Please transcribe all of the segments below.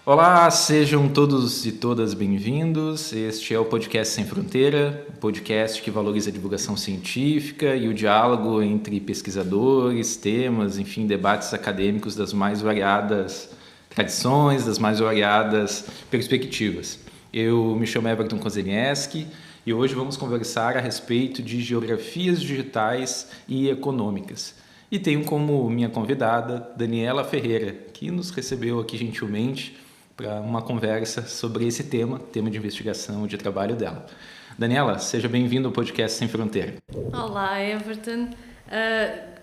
Olá, sejam todos e todas bem-vindos. Este é o Podcast Sem Fronteira, um podcast que valoriza a divulgação científica e o diálogo entre pesquisadores, temas, enfim, debates acadêmicos das mais variadas tradições, das mais variadas perspectivas. Eu me chamo Everton Kozenieski e hoje vamos conversar a respeito de geografias digitais e econômicas. E tenho como minha convidada Daniela Ferreira, que nos recebeu aqui gentilmente para uma conversa sobre esse tema de investigação e de trabalho dela. Daniela, seja bem-vinda ao Podcast Sem Fronteira. Olá, Everton.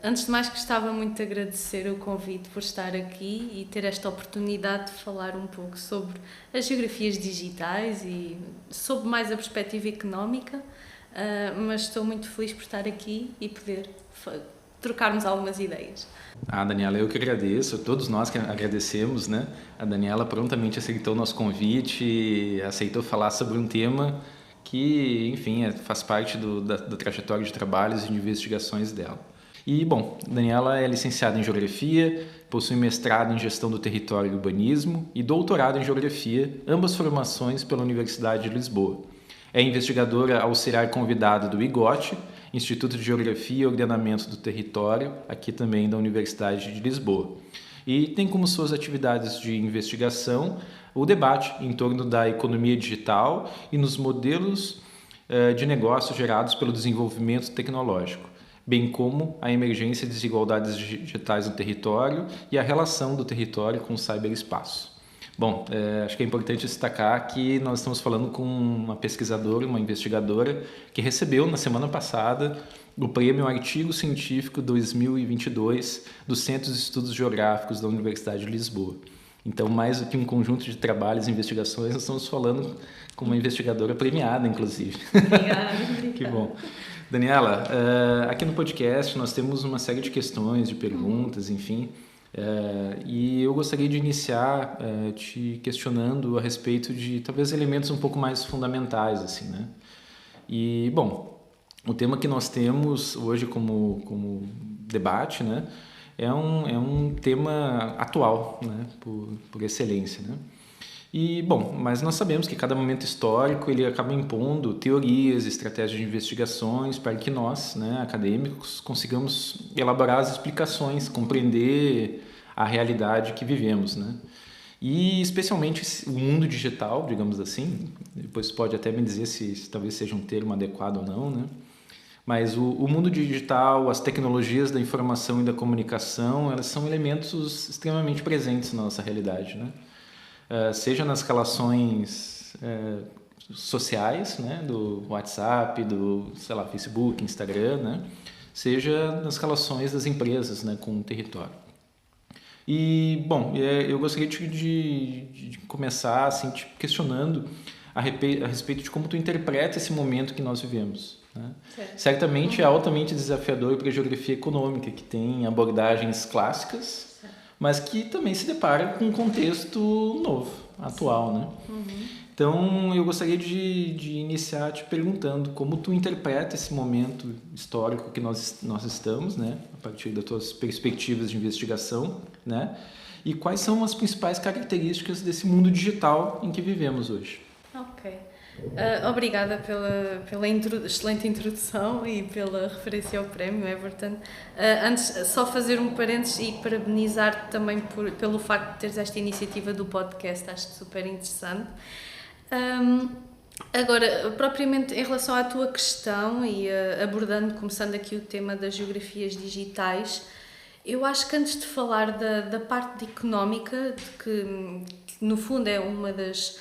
Antes de mais, gostava muito de agradecer o convite por estar aqui e ter esta oportunidade de falar um pouco sobre as geografias digitais e sobre mais a perspectiva económica, mas estou muito feliz por estar aqui e poder trocarmos algumas ideias. Daniela, eu que agradeço, todos nós que agradecemos, né? A Daniela prontamente aceitou o nosso convite e aceitou falar sobre um tema que, enfim, faz parte da trajetória de trabalhos e de investigações dela. E, bom, Daniela é licenciada em Geografia, possui mestrado em Gestão do Território e Urbanismo e doutorado em Geografia, ambas formações pela Universidade de Lisboa. É investigadora auxiliar convidada do IGOT, Instituto de Geografia e Ordenamento do Território, aqui também da Universidade de Lisboa. E tem como suas atividades de investigação o debate em torno da economia digital e nos modelos de negócio gerados pelo desenvolvimento tecnológico, bem como a emergência de desigualdades digitais no território e a relação do território com o ciberespaço. Bom, acho que é importante destacar que nós estamos falando com uma pesquisadora, uma investigadora que recebeu na semana passada o Prêmio Artigo Científico 2022 do Centro de Estudos Geográficos da Universidade de Lisboa. Então, mais do que um conjunto de trabalhos e investigações, nós estamos falando com uma investigadora premiada, inclusive. Obrigada. Que bom. Daniela, aqui no podcast nós temos uma série de questões, de perguntas, enfim. E eu gostaria de iniciar te questionando a respeito de talvez elementos um pouco mais fundamentais, assim, né? E, bom, o tema que nós temos hoje como debate, né, é um tema atual, né, por excelência, né? E, bom, mas nós sabemos que cada momento histórico ele acaba impondo teorias, estratégias de investigações para que nós, né, acadêmicos, consigamos elaborar as explicações, compreender a realidade que vivemos, né? E especialmente o mundo digital, digamos assim, depois pode até me dizer se talvez seja um termo adequado ou não, né? Mas o mundo digital, as tecnologias da informação e da comunicação, elas são elementos extremamente presentes na nossa realidade, né? Seja nas relações sociais, né, do WhatsApp, do, sei lá, Facebook, Instagram, né, seja nas relações das empresas, né, com o território. E, bom, eu gostaria de começar assim, te questionando a respeito de como tu interpreta esse momento que nós vivemos, né? Certamente é altamente desafiador para a geografia econômica, que tem abordagens clássicas, mas que também se depara com um contexto novo, atual, né? Então, eu gostaria de iniciar te perguntando como tu interpreta esse momento histórico que nós estamos, né? A partir das tuas perspectivas de investigação, né? E quais são as principais características desse mundo digital em que vivemos hoje? Ok. Obrigada pela excelente introdução e pela referência ao prémio, Everton. Antes, só fazer um parênteses e parabenizar-te também pelo facto de teres esta iniciativa do podcast, acho super interessante. Agora, propriamente em relação à tua questão e começando aqui o tema das geografias digitais, eu acho que antes de falar da parte económica, que no fundo é uma das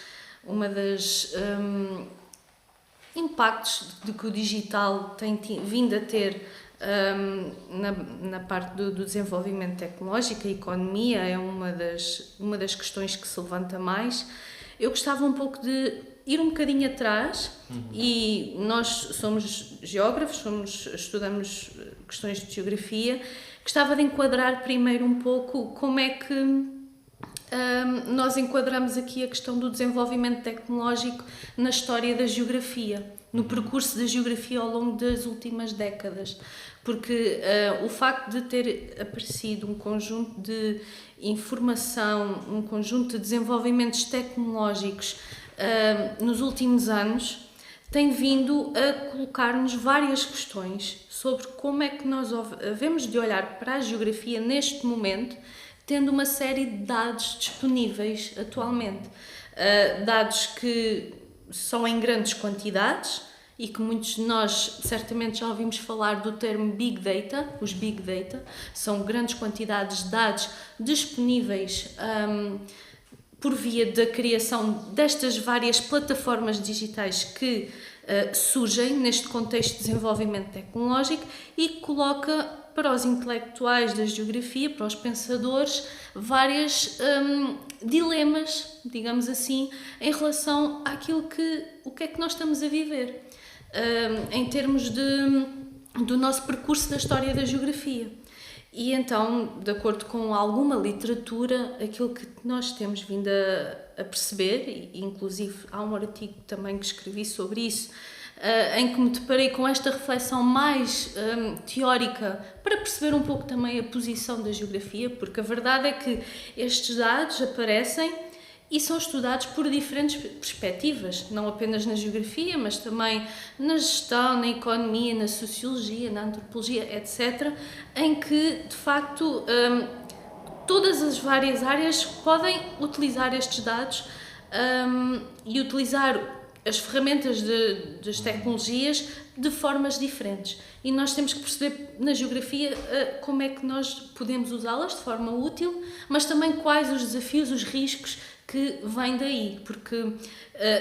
impactos de que o digital tem vindo a ter na parte do desenvolvimento tecnológico, a economia é uma das questões que se levanta mais. Eu gostava um pouco de ir um bocadinho atrás e nós somos geógrafos, estudamos questões de geografia. Gostava de enquadrar primeiro um pouco como é que nós enquadramos aqui a questão do desenvolvimento tecnológico na história da geografia, no percurso da geografia ao longo das últimas décadas, porque o facto de ter aparecido um conjunto de informação, um conjunto de desenvolvimentos tecnológicos nos últimos anos, tem vindo a colocar-nos várias questões sobre como é que nós havemos de olhar para a geografia neste momento, tendo uma série de dados disponíveis atualmente. Dados que são em grandes quantidades e que muitos de nós certamente já ouvimos falar do termo Big Data. Os Big Data são grandes quantidades de dados disponíveis por via da criação destas várias plataformas digitais que surgem neste contexto de desenvolvimento tecnológico e que coloca para os intelectuais da geografia, para os pensadores, vários dilemas, digamos assim, em relação àquilo o que é que nós estamos a viver, em termos do nosso percurso da história da geografia. E então, de acordo com alguma literatura, aquilo que nós temos vindo a perceber, e inclusive há um artigo também que escrevi sobre isso, em que me deparei com esta reflexão mais teórica para perceber um pouco também a posição da geografia, porque a verdade é que estes dados aparecem e são estudados por diferentes perspectivas, não apenas na geografia, mas também na gestão, na economia, na sociologia, na antropologia, etc., em que, de facto, todas as várias áreas podem utilizar estes dados e utilizar as ferramentas das tecnologias de formas diferentes. E nós temos que perceber na geografia como é que nós podemos usá-las de forma útil, mas também quais os desafios, os riscos que vêm daí, porque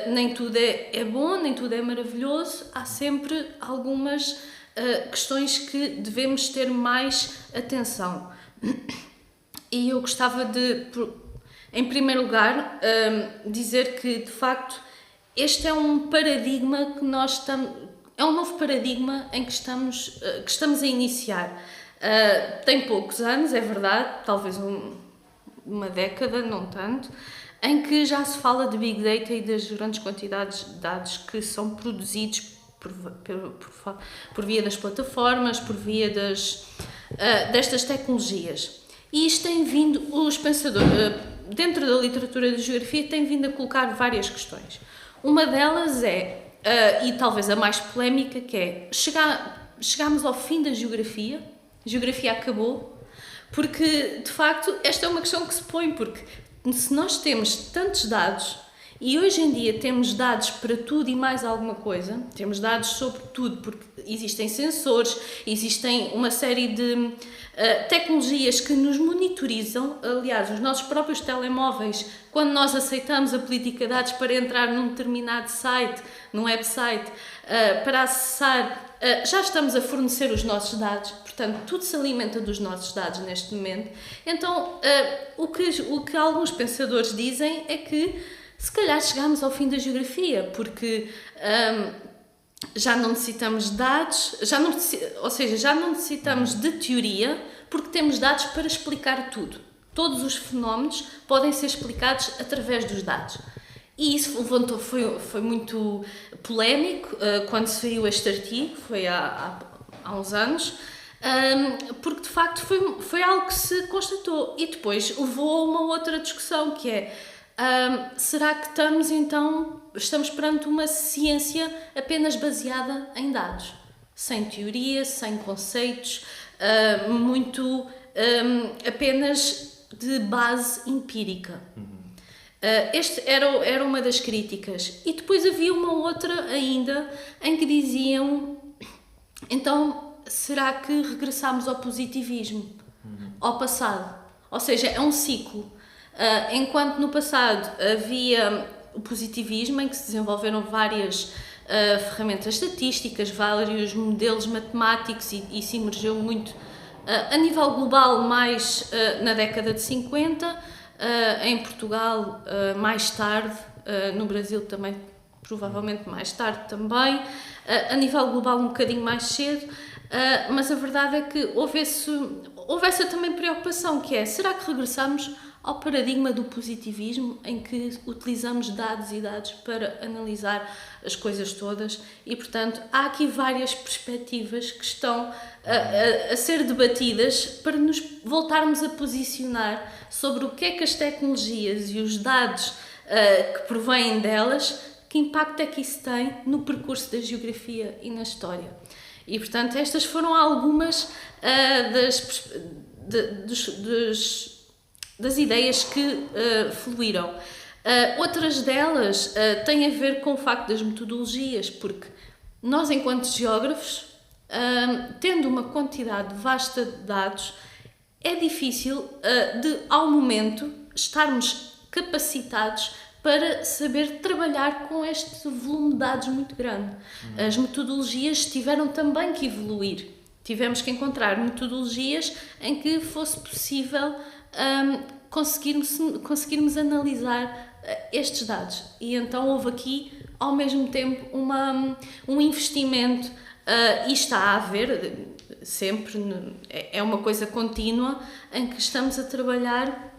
nem tudo é bom, nem tudo é maravilhoso, há sempre algumas questões que devemos ter mais atenção. E eu gostava de, em primeiro lugar, dizer que, de facto, este é um paradigma que nós estamos... É um novo paradigma em que estamos a iniciar. Tem poucos anos, é verdade, talvez uma década, não tanto, em que já se fala de Big Data e das grandes quantidades de dados que são produzidos por via das plataformas, por via destas tecnologias. E isto tem vindo, os pensadores, dentro da literatura de geografia, tem vindo a colocar várias questões. Uma delas é, e talvez a mais polémica, que é chegámos ao fim da geografia, a geografia acabou, porque, de facto, esta é uma questão que se põe, porque se nós temos tantos dados, e hoje em dia temos dados para tudo e mais alguma coisa, temos dados sobre tudo, porque existem sensores, existem uma série de tecnologias que nos monitorizam. Aliás, os nossos próprios telemóveis, quando nós aceitamos a política de dados para entrar num determinado site, num website, para acessar, já estamos a fornecer os nossos dados, portanto, tudo se alimenta dos nossos dados neste momento. Então, o que alguns pensadores dizem é que se calhar chegamos ao fim da geografia, porque já não necessitamos de dados, já não necessitamos de teoria, porque temos dados para explicar tudo. Todos os fenómenos podem ser explicados através dos dados. E isso foi muito polémico quando se viu este artigo, foi há uns anos, porque de facto foi algo que se constatou. E depois levou a uma outra discussão, que é: será que estamos perante uma ciência apenas baseada em dados, sem teoria, sem conceitos, apenas de base empírica? Este era uma das críticas. E depois havia uma outra ainda, em que diziam: então, será que regressamos ao positivismo, ao passado? Ou seja, é um ciclo. Enquanto no passado havia o positivismo, em que se desenvolveram várias ferramentas estatísticas, vários modelos matemáticos, e se emergiu muito a nível global, mais na década de 50, em Portugal mais tarde, no Brasil também provavelmente mais tarde também, a nível global um bocadinho mais cedo, mas a verdade é que houve essa também preocupação, que é: será que regressamos ao paradigma do positivismo, em que utilizamos dados e dados para analisar as coisas todas e, portanto, há aqui várias perspectivas que estão a ser debatidas para nos voltarmos a posicionar sobre o que é que as tecnologias e os dados que provêm delas, que impacto é que isso tem no percurso da geografia e na história. E, portanto, estas foram algumas das ideias que fluíram. Outras delas têm a ver com o facto das metodologias, porque nós, enquanto geógrafos, tendo uma quantidade vasta de dados, é difícil, ao momento, estarmos capacitados para saber trabalhar com este volume de dados muito grande. As metodologias tiveram também que evoluir. Tivemos que encontrar metodologias em que fosse possível conseguirmos analisar estes dados. E então houve aqui, ao mesmo tempo, um investimento, e está a haver sempre, é uma coisa contínua, em que estamos a trabalhar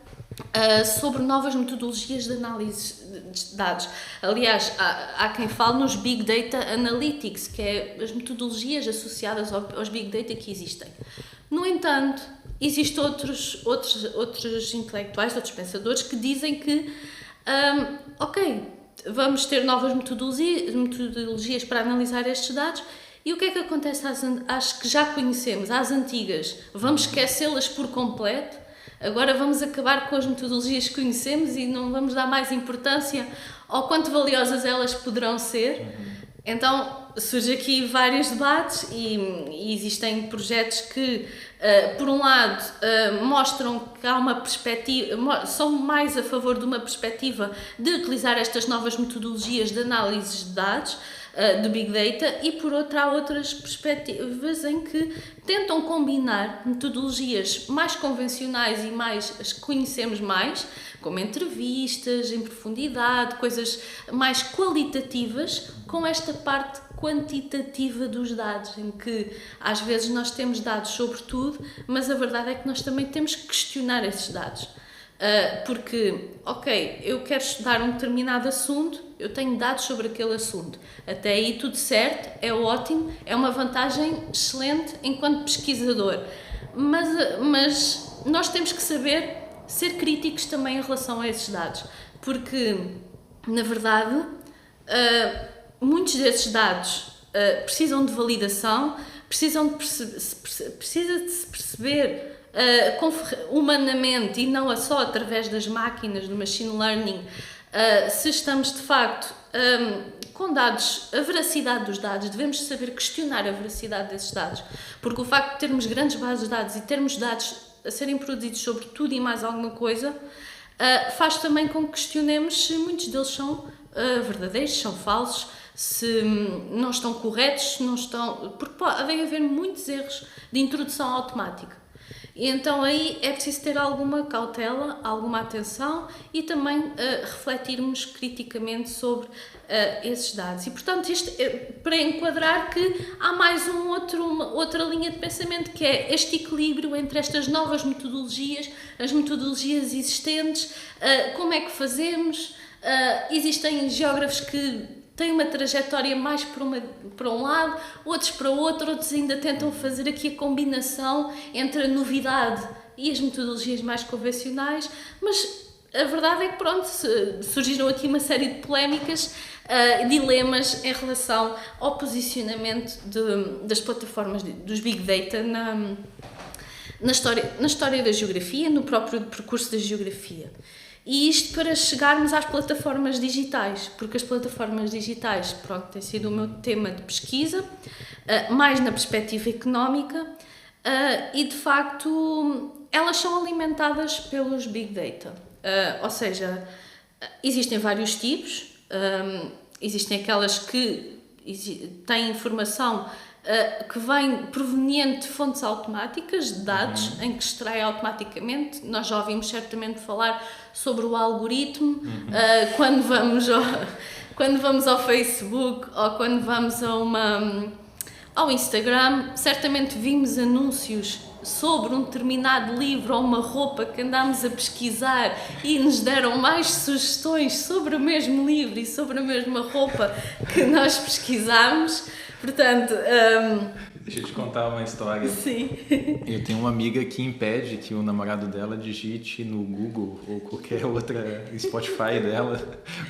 sobre novas metodologias de análise de dados. Aliás, há quem fale nos Big Data Analytics, que é as metodologias associadas aos Big Data que existem. No entanto, existem outros intelectuais, outros pensadores que dizem que vamos ter novas metodologias para analisar estes dados. E o que é que acontece às que já conhecemos, às antigas? Vamos esquecê-las por completo? Agora vamos acabar com as metodologias que conhecemos e não vamos dar mais importância ao quanto valiosas elas poderão ser? Então, surge aqui vários debates e existem projetos que, por um lado, mostram que há uma perspectiva, são mais a favor de uma perspectiva de utilizar estas novas metodologias de análise de dados, de Big Data, e por outra há outras perspectivas em que tentam combinar metodologias mais convencionais e as que conhecemos mais, como entrevistas em profundidade, coisas mais qualitativas, com esta parte quantitativa dos dados, em que às vezes nós temos dados sobre tudo, mas a verdade é que nós também temos que questionar esses dados. Porque, eu quero estudar um determinado assunto, eu tenho dados sobre aquele assunto. Até aí tudo certo, é ótimo, é uma vantagem excelente enquanto pesquisador. Mas nós temos que saber ser críticos também em relação a esses dados. Porque, na verdade, muitos desses dados precisam de validação, precisa de se perceber humanamente e não só através das máquinas do machine learning, se estamos de facto com dados, a veracidade dos dados, devemos saber questionar a veracidade desses dados, porque o facto de termos grandes bases de dados e termos dados a serem produzidos sobre tudo e mais alguma coisa, faz também com que questionemos se muitos deles são verdadeiros, são falsos, se não estão corretos, se não estão, porque podem haver muitos erros de introdução automática. E então aí é preciso ter alguma cautela, alguma atenção e também refletirmos criticamente sobre esses dados. E portanto, isto para enquadrar que há mais outra linha de pensamento, que é este equilíbrio entre estas novas metodologias, as metodologias existentes, como é que fazemos? Existem geógrafos que têm uma trajetória mais para um lado, outros para o outro, outros ainda tentam fazer aqui a combinação entre a novidade e as metodologias mais convencionais, mas a verdade é que surgiram aqui uma série de polémicas, dilemas em relação ao posicionamento das plataformas dos Big Data na história da geografia, no próprio percurso da geografia. E isto para chegarmos às plataformas digitais, porque as plataformas digitais, tem sido o meu tema de pesquisa, mais na perspectiva económica, e de facto elas são alimentadas pelos Big Data. Ou seja, existem vários tipos, existem aquelas que têm informação que vem proveniente de fontes automáticas, de dados, em que extrai automaticamente. Nós já ouvimos certamente falar sobre o algoritmo, quando vamos ao Facebook ou quando vamos a ao Instagram, certamente vimos anúncios sobre um determinado livro ou uma roupa que andámos a pesquisar e nos deram mais sugestões sobre o mesmo livro e sobre a mesma roupa que nós pesquisámos. Portanto, Deixa eu te contar uma história. sim. Eu tenho uma amiga que impede que o namorado dela digite no Google ou qualquer outra Spotify dela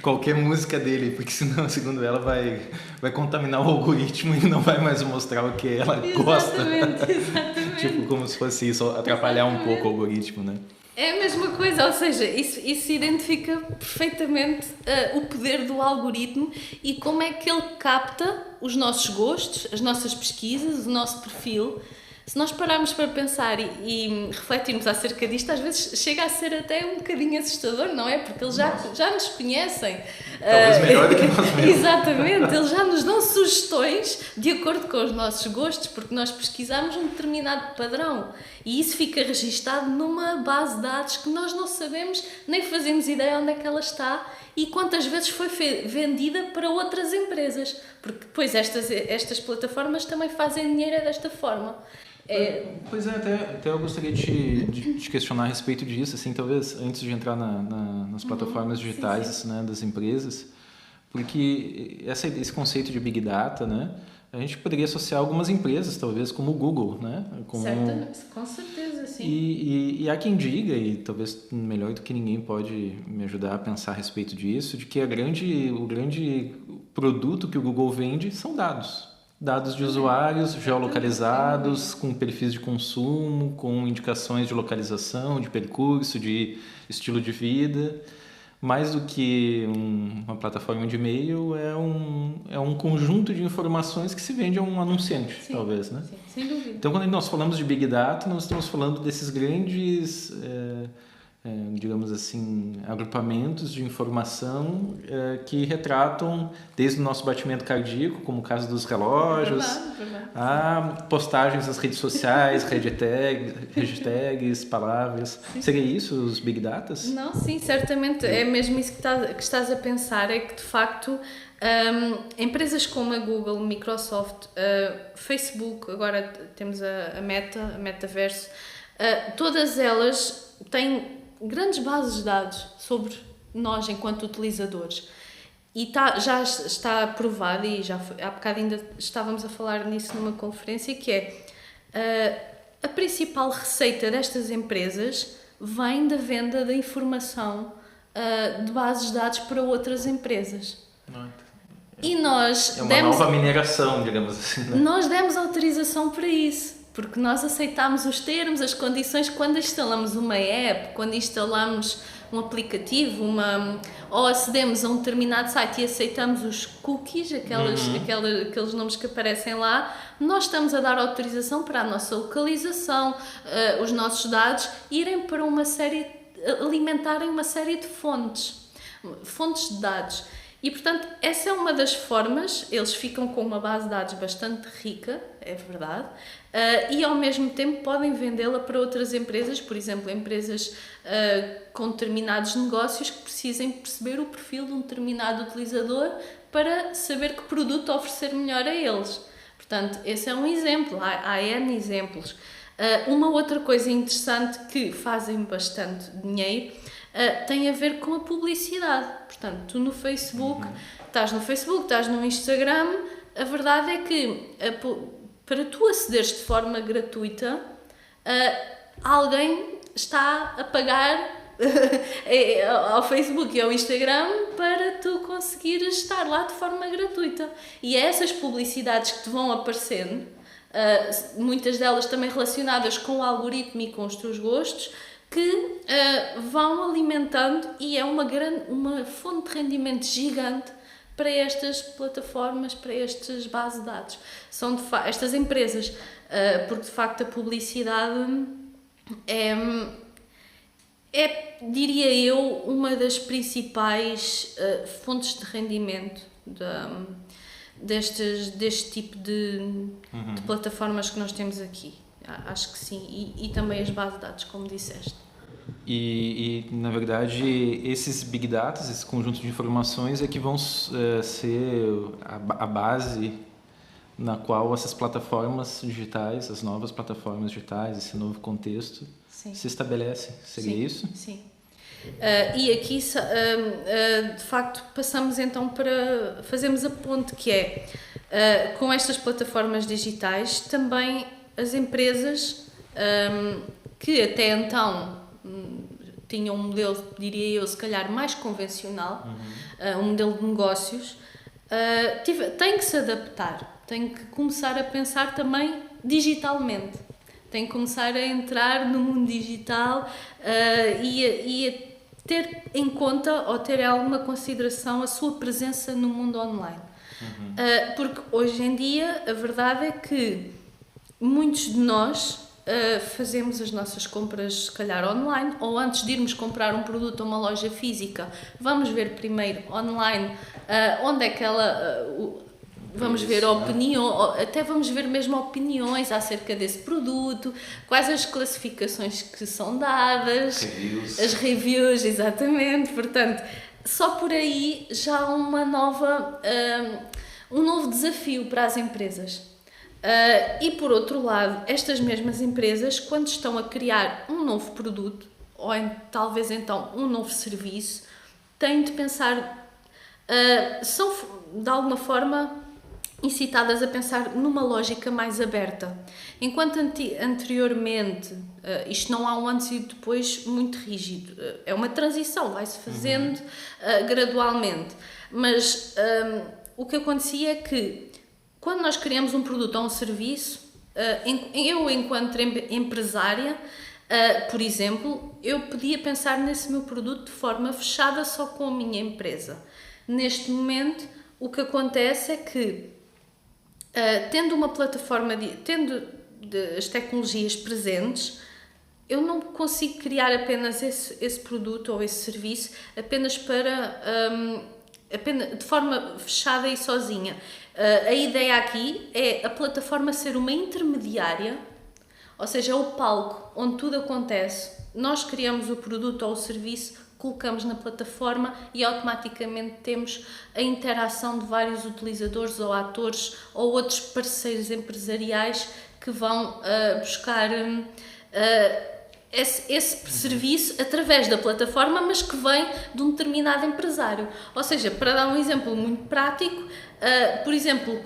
qualquer música dele, porque senão, segundo ela, vai contaminar o algoritmo e não vai mais mostrar o que ela gosta. Exatamente. Tipo, como se fosse isso, atrapalhar um pouco o algoritmo, né? É a mesma coisa, ou seja, isso identifica perfeitamente o poder do algoritmo e como é que ele capta os nossos gostos, as nossas pesquisas, o nosso perfil. Se nós pararmos para pensar e refletirmos acerca disto, às vezes chega a ser até um bocadinho assustador, não é? Porque eles já nos conhecem. Talvez melhor do que nós mesmos. Exatamente, eles já nos dão sugestões de acordo com os nossos gostos, porque nós pesquisamos um determinado padrão e isso fica registado numa base de dados que nós não sabemos, nem fazemos ideia onde é que ela está e quantas vezes foi vendida para outras empresas, porque depois estas plataformas também fazem dinheiro desta forma. Pois é, até eu gostaria de te questionar a respeito disso, assim, talvez antes de entrar nas plataformas digitais, sim. né, das empresas, porque esse conceito de Big Data, né, a gente poderia associar algumas empresas, talvez, como o Google, né? Com certeza, sim. E há quem diga, e talvez melhor do que ninguém pode me ajudar a pensar a respeito disso, de que o grande produto que o Google vende são dados. Dados de usuários geolocalizados, com perfis de consumo, com indicações de localização, de percurso, de estilo de vida. Mais do que uma plataforma de e-mail, é um conjunto de informações que se vende a um anunciante, sim, talvez, né? Sim, sem dúvida. Então, quando nós falamos de Big Data, nós estamos falando desses grandes, digamos assim, agrupamentos de informação que retratam desde o nosso batimento cardíaco, como o caso dos relógios, verdade. a postagens nas redes sociais, hashtags, palavras. Sim. Seria isso, os Big Datas? Não, sim, certamente. É mesmo isso que estás a pensar, é que de facto empresas como a Google, Microsoft, Facebook, agora temos a Meta, a Metaverso, todas elas têm grandes bases de dados sobre nós enquanto utilizadores e já está provado, e há bocado ainda estávamos a falar nisso numa conferência, que é a principal receita destas empresas vem da venda da informação de bases de dados para outras empresas. E nós nova mineração, digamos assim, né? Nós demos autorização para isso, porque nós aceitámos os termos, as condições quando instalamos uma app, quando instalamos um aplicativo, ou acedemos a um determinado site e aceitamos os cookies, aqueles nomes que aparecem lá, nós estamos a dar autorização para a nossa localização, os nossos dados irem para alimentarem uma série de fontes de dados. E, portanto, essa é uma das formas, eles ficam com uma base de dados bastante rica, é verdade, e ao mesmo tempo podem vendê-la para outras empresas, por exemplo, empresas com determinados negócios que precisem perceber o perfil de um determinado utilizador para saber que produto oferecer melhor a eles. Portanto, esse é um exemplo, há N exemplos. Uma outra coisa interessante que fazem bastante dinheiro tem a ver com a publicidade. Portanto, tu no Facebook, estás no Instagram, a verdade é que para tu acederes de forma gratuita, alguém está a pagar ao Facebook e ao Instagram para tu conseguires estar lá de forma gratuita. E é essas publicidades que te vão aparecendo, muitas delas também relacionadas com o algoritmo e com os teus gostos, que vão alimentando, e é uma fonte de rendimento gigante para estas plataformas, para estas bases de dados. São estas empresas, porque de facto a publicidade diria eu, uma das principais fontes de rendimento deste tipo de plataformas que nós temos aqui. Acho que sim, e também as bases de dados, como disseste. E na verdade, esses Big Data, esse conjunto de informações é que vão ser a base na qual essas plataformas digitais, as novas plataformas digitais, esse novo contexto se estabelece. Seria isso? Sim. E aqui, de facto, passamos então para fazermos a ponte, que é, com estas plataformas digitais, também as empresas que até então tinham um modelo, diria eu, se calhar mais convencional, um modelo de negócios, têm que se adaptar, têm que começar a pensar também digitalmente, têm que começar a entrar no mundo digital e a ter em conta ou ter alguma consideração a sua presença no mundo online. Porque hoje em dia a verdade é que muitos de nós fazemos as nossas compras, se calhar, online, ou antes de irmos comprar um produto a uma loja física, vamos ver primeiro online onde é que ela... Vamos ver até vamos ver mesmo opiniões acerca desse produto, quais as classificações que são dadas, as reviews, exatamente. Portanto, só por aí já há um novo desafio para as empresas. E por outro lado, estas mesmas empresas, quando estão a criar um novo produto, ou talvez então um novo serviço, têm de pensar, são de alguma forma incitadas a pensar numa lógica mais aberta. Enquanto anteriormente, isto não há um antes e depois muito rígido, é uma transição, vai-se fazendo gradualmente, mas o que acontecia é que quando nós criamos um produto ou um serviço, eu enquanto empresária, por exemplo, eu podia pensar nesse meu produto de forma fechada só com a minha empresa. Neste momento, o que acontece é que tendo uma plataforma, tendo as tecnologias presentes, eu não consigo criar apenas esse produto ou esse serviço apenas de forma fechada e sozinha. A ideia aqui é a plataforma ser uma intermediária, ou seja, é o palco onde tudo acontece. Nós criamos o produto ou o serviço, colocamos na plataforma e automaticamente temos a interação de vários utilizadores ou atores ou outros parceiros empresariais que vão buscar esse serviço através da plataforma, mas que vem de um determinado empresário. Ou seja, para dar um exemplo muito prático, por exemplo,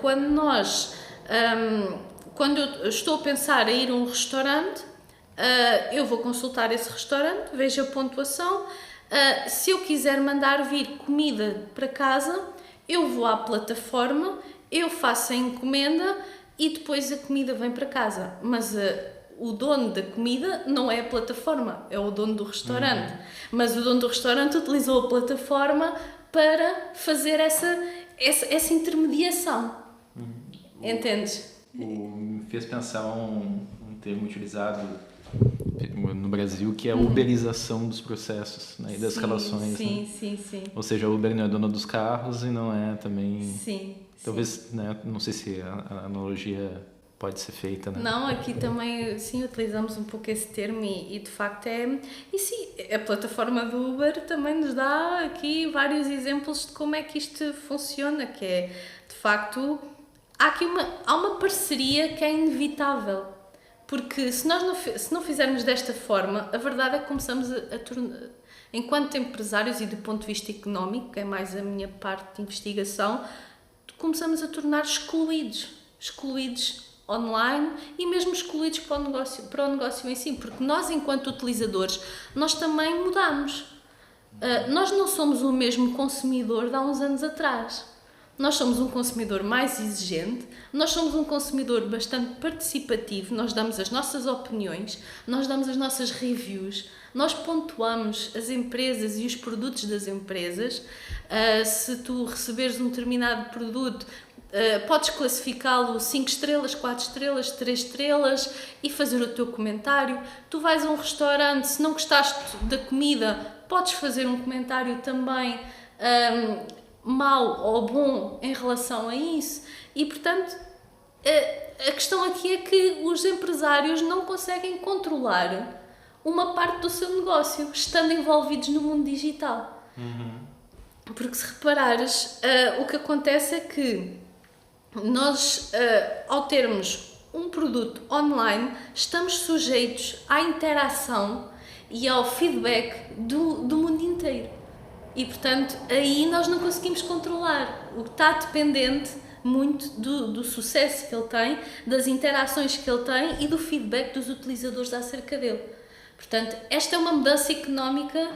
quando eu estou a pensar em ir a um restaurante, eu vou consultar esse restaurante, vejo a pontuação. Se eu quiser mandar vir comida para casa, eu vou à plataforma, eu faço a encomenda e depois a comida vem para casa. Mas o dono da comida não é a plataforma, é o dono do restaurante. Mas o dono do restaurante utilizou a plataforma para fazer essa intermediação. Entendes? Me fez pensar um termo utilizado no Brasil, que é a uberização dos processos, né, e das relações. Sim, né? sim. Ou seja, a Uber não é dona dos carros e não é também... Sim. Talvez, né, não sei se a analogia pode ser feita, né? Não, aqui também, sim, utilizamos um pouco esse termo e de facto E sim, a plataforma do Uber também nos dá aqui vários exemplos de como é que isto funciona, que é, de facto, há uma parceria que é inevitável. Porque se não fizermos desta forma, a verdade é que começamos a tornar, enquanto empresários e do ponto de vista económico, que é mais a minha parte de investigação, começamos a tornar excluídos online e mesmo excluídos para o negócio em si, porque nós, enquanto utilizadores, nós também mudamos. Nós não somos o mesmo consumidor de há uns anos atrás. Nós somos um consumidor mais exigente, nós somos um consumidor bastante participativo, nós damos as nossas opiniões, nós damos as nossas reviews, nós pontuamos as empresas e os produtos das empresas. Se tu receberes um determinado produto, podes classificá-lo 5 estrelas, 4 estrelas, 3 estrelas e fazer o teu comentário. Tu vais a um restaurante, se não gostaste da comida, podes fazer um comentário também mau ou bom em relação a isso. E, portanto, a questão aqui é que os empresários não conseguem controlar uma parte do seu negócio, estando envolvidos no mundo digital. Porque se reparares, o que acontece é que nós, ao termos um produto online, estamos sujeitos à interação e ao feedback do mundo inteiro. E, portanto, aí nós não conseguimos controlar. O que está dependente muito do sucesso que ele tem, das interações que ele tem e do feedback dos utilizadores acerca dele. Portanto, esta é uma mudança económica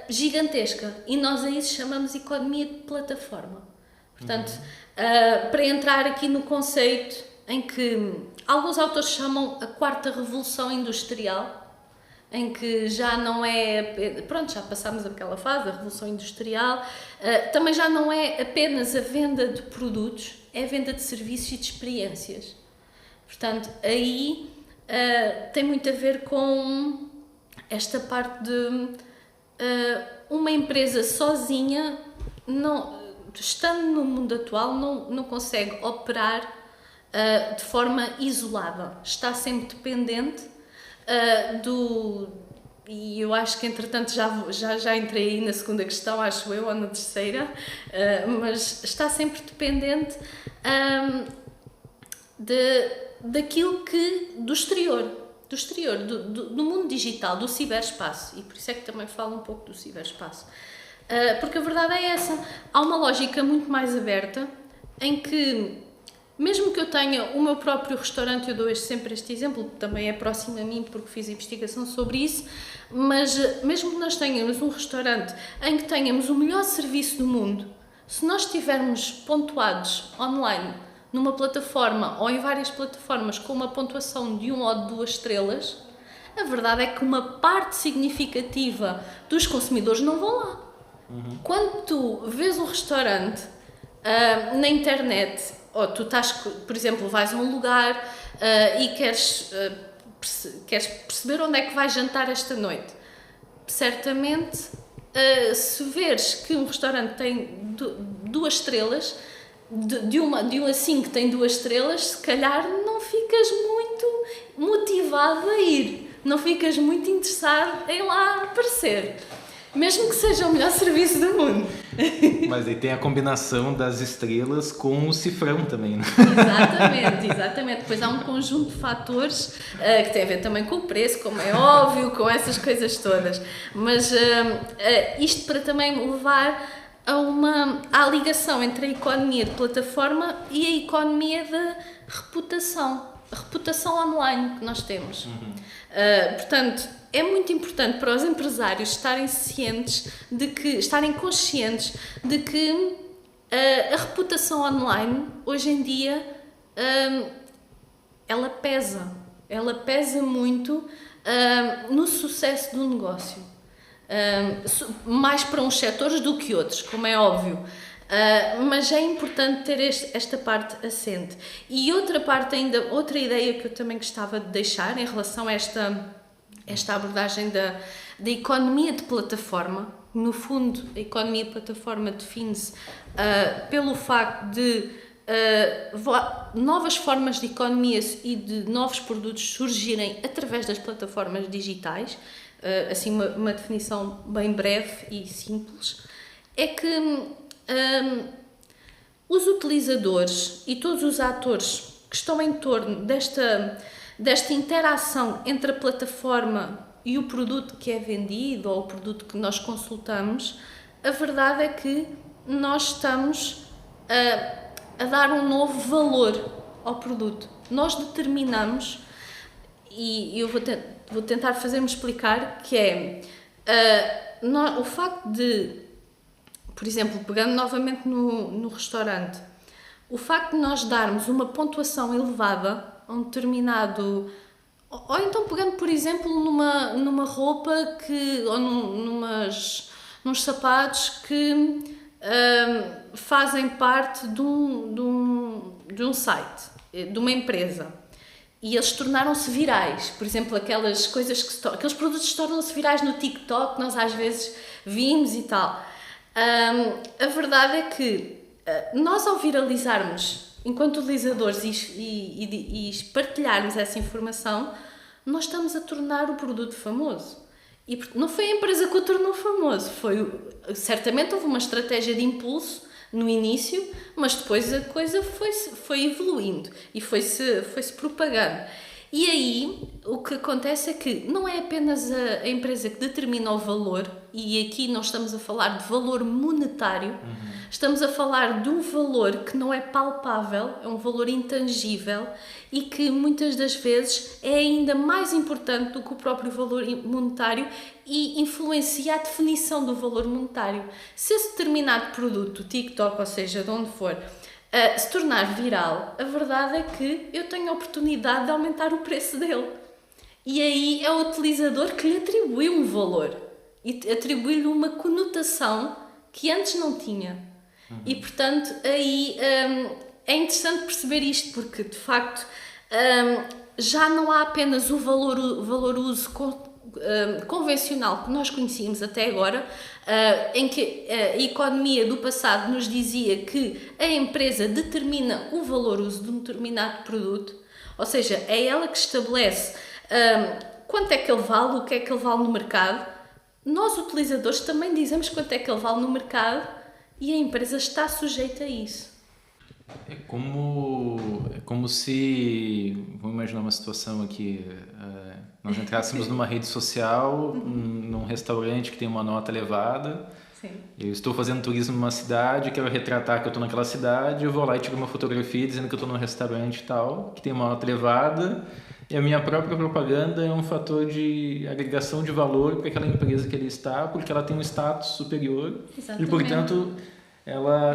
gigantesca e nós a isso chamamos economia de plataforma. Portanto, para entrar aqui no conceito em que alguns autores chamam a quarta revolução industrial, em que já não é, pronto, já passámos aquela fase da revolução industrial, também já não é apenas a venda de produtos, é a venda de serviços e de experiências. Portanto, aí tem muito a ver com esta parte de uma empresa sozinha, estando no mundo atual, não consegue operar de forma isolada, está sempre dependente e eu acho que entretanto já entrei aí na segunda questão, acho eu, ou na terceira, mas está sempre dependente daquilo do exterior, do mundo digital, do ciberespaço, e por isso é que também falo um pouco do ciberespaço, porque a verdade é essa, há uma lógica muito mais aberta em que mesmo que eu tenha o meu próprio restaurante, eu dou sempre este exemplo, também é próximo a mim porque fiz investigação sobre isso, mas mesmo que nós tenhamos um restaurante em que tenhamos o melhor serviço do mundo, se nós estivermos pontuados online numa plataforma ou em várias plataformas com uma pontuação de 1 ou de 2 estrelas, a verdade é que uma parte significativa dos consumidores não vão lá. Quando tu vês um restaurante na internet, ou tu estás, por exemplo, vais a um lugar e queres perceber onde é que vais jantar esta noite. Certamente, se veres que um restaurante tem 2 estrelas, de 1 a 5 tem 2 estrelas, se calhar não ficas muito motivado a ir, não ficas muito interessado em lá aparecer. Mesmo que seja o melhor serviço do mundo. Mas aí tem a combinação das estrelas com o cifrão também, né? Exatamente. Depois há um conjunto de fatores que tem a ver também com o preço, como é óbvio, com essas coisas todas. Mas isto para também levar à ligação entre a economia de plataforma e a economia da reputação. A reputação online que nós temos. Portanto, é muito importante para os empresários estarem conscientes de que a reputação online, hoje em dia, ela pesa muito no sucesso do negócio. Mais para uns setores do que outros, como é óbvio. Mas é importante ter esta parte assente. E outra ideia que eu também gostava de deixar em relação a esta abordagem da economia de plataforma. No fundo, a economia de plataforma define-se pelo facto de novas formas de economia e de novos produtos surgirem através das plataformas digitais. Assim, uma definição bem breve e simples. É que os utilizadores e todos os atores que estão em torno desta interação entre a plataforma e o produto que é vendido ou o produto que nós consultamos, a verdade é que nós estamos a dar um novo valor ao produto. Nós determinamos, e eu vou tentar fazer-me explicar, que é o facto de, por exemplo, pegando novamente no restaurante, o facto de nós darmos uma pontuação elevada a um determinado... Ou então pegando, por exemplo, numa roupa ou nos sapatos que fazem parte de um site, de uma empresa. E eles tornaram-se virais. Por exemplo, aqueles produtos tornam-se virais no TikTok, nós às vezes vimos e tal. A verdade é que nós, ao viralizarmos enquanto utilizadores e partilharmos essa informação, nós estamos a tornar o produto famoso. E não foi a empresa que o tornou famoso, certamente houve uma estratégia de impulso no início, mas depois a coisa foi evoluindo e foi-se propagando. E aí, o que acontece é que não é apenas a empresa que determina o valor, e aqui nós estamos a falar de valor monetário, estamos a falar de um valor que não é palpável, é um valor intangível e que muitas das vezes é ainda mais importante do que o próprio valor monetário e influencia a definição do valor monetário. Se esse determinado produto, TikTok, ou seja, de onde for, se tornar viral, a verdade é que eu tenho a oportunidade de aumentar o preço dele. E aí é o utilizador que lhe atribui um valor e atribui-lhe uma conotação que antes não tinha. E, portanto, aí é interessante perceber isto, porque, de facto, já não há apenas o valor uso convencional que nós conhecíamos até agora, em que a economia do passado nos dizia que a empresa determina o valor uso de um determinado produto, ou seja, é ela que estabelece quanto é que ele vale, o que é que ele vale no mercado. Nós, utilizadores, também dizemos quanto é que ele vale no mercado e a empresa está sujeita a isso. É como se, vamos imaginar uma situação aqui, nós entrássemos numa rede social, num restaurante que tem uma nota elevada. Sim. Eu estou fazendo turismo numa cidade, quero retratar que eu estou naquela cidade, eu vou lá e tiro uma fotografia dizendo que eu estou num restaurante tal, que tem uma nota elevada, e a minha própria propaganda é um fator de agregação de valor para aquela empresa que ele está, porque ela tem um status superior. Exatamente. E, portanto,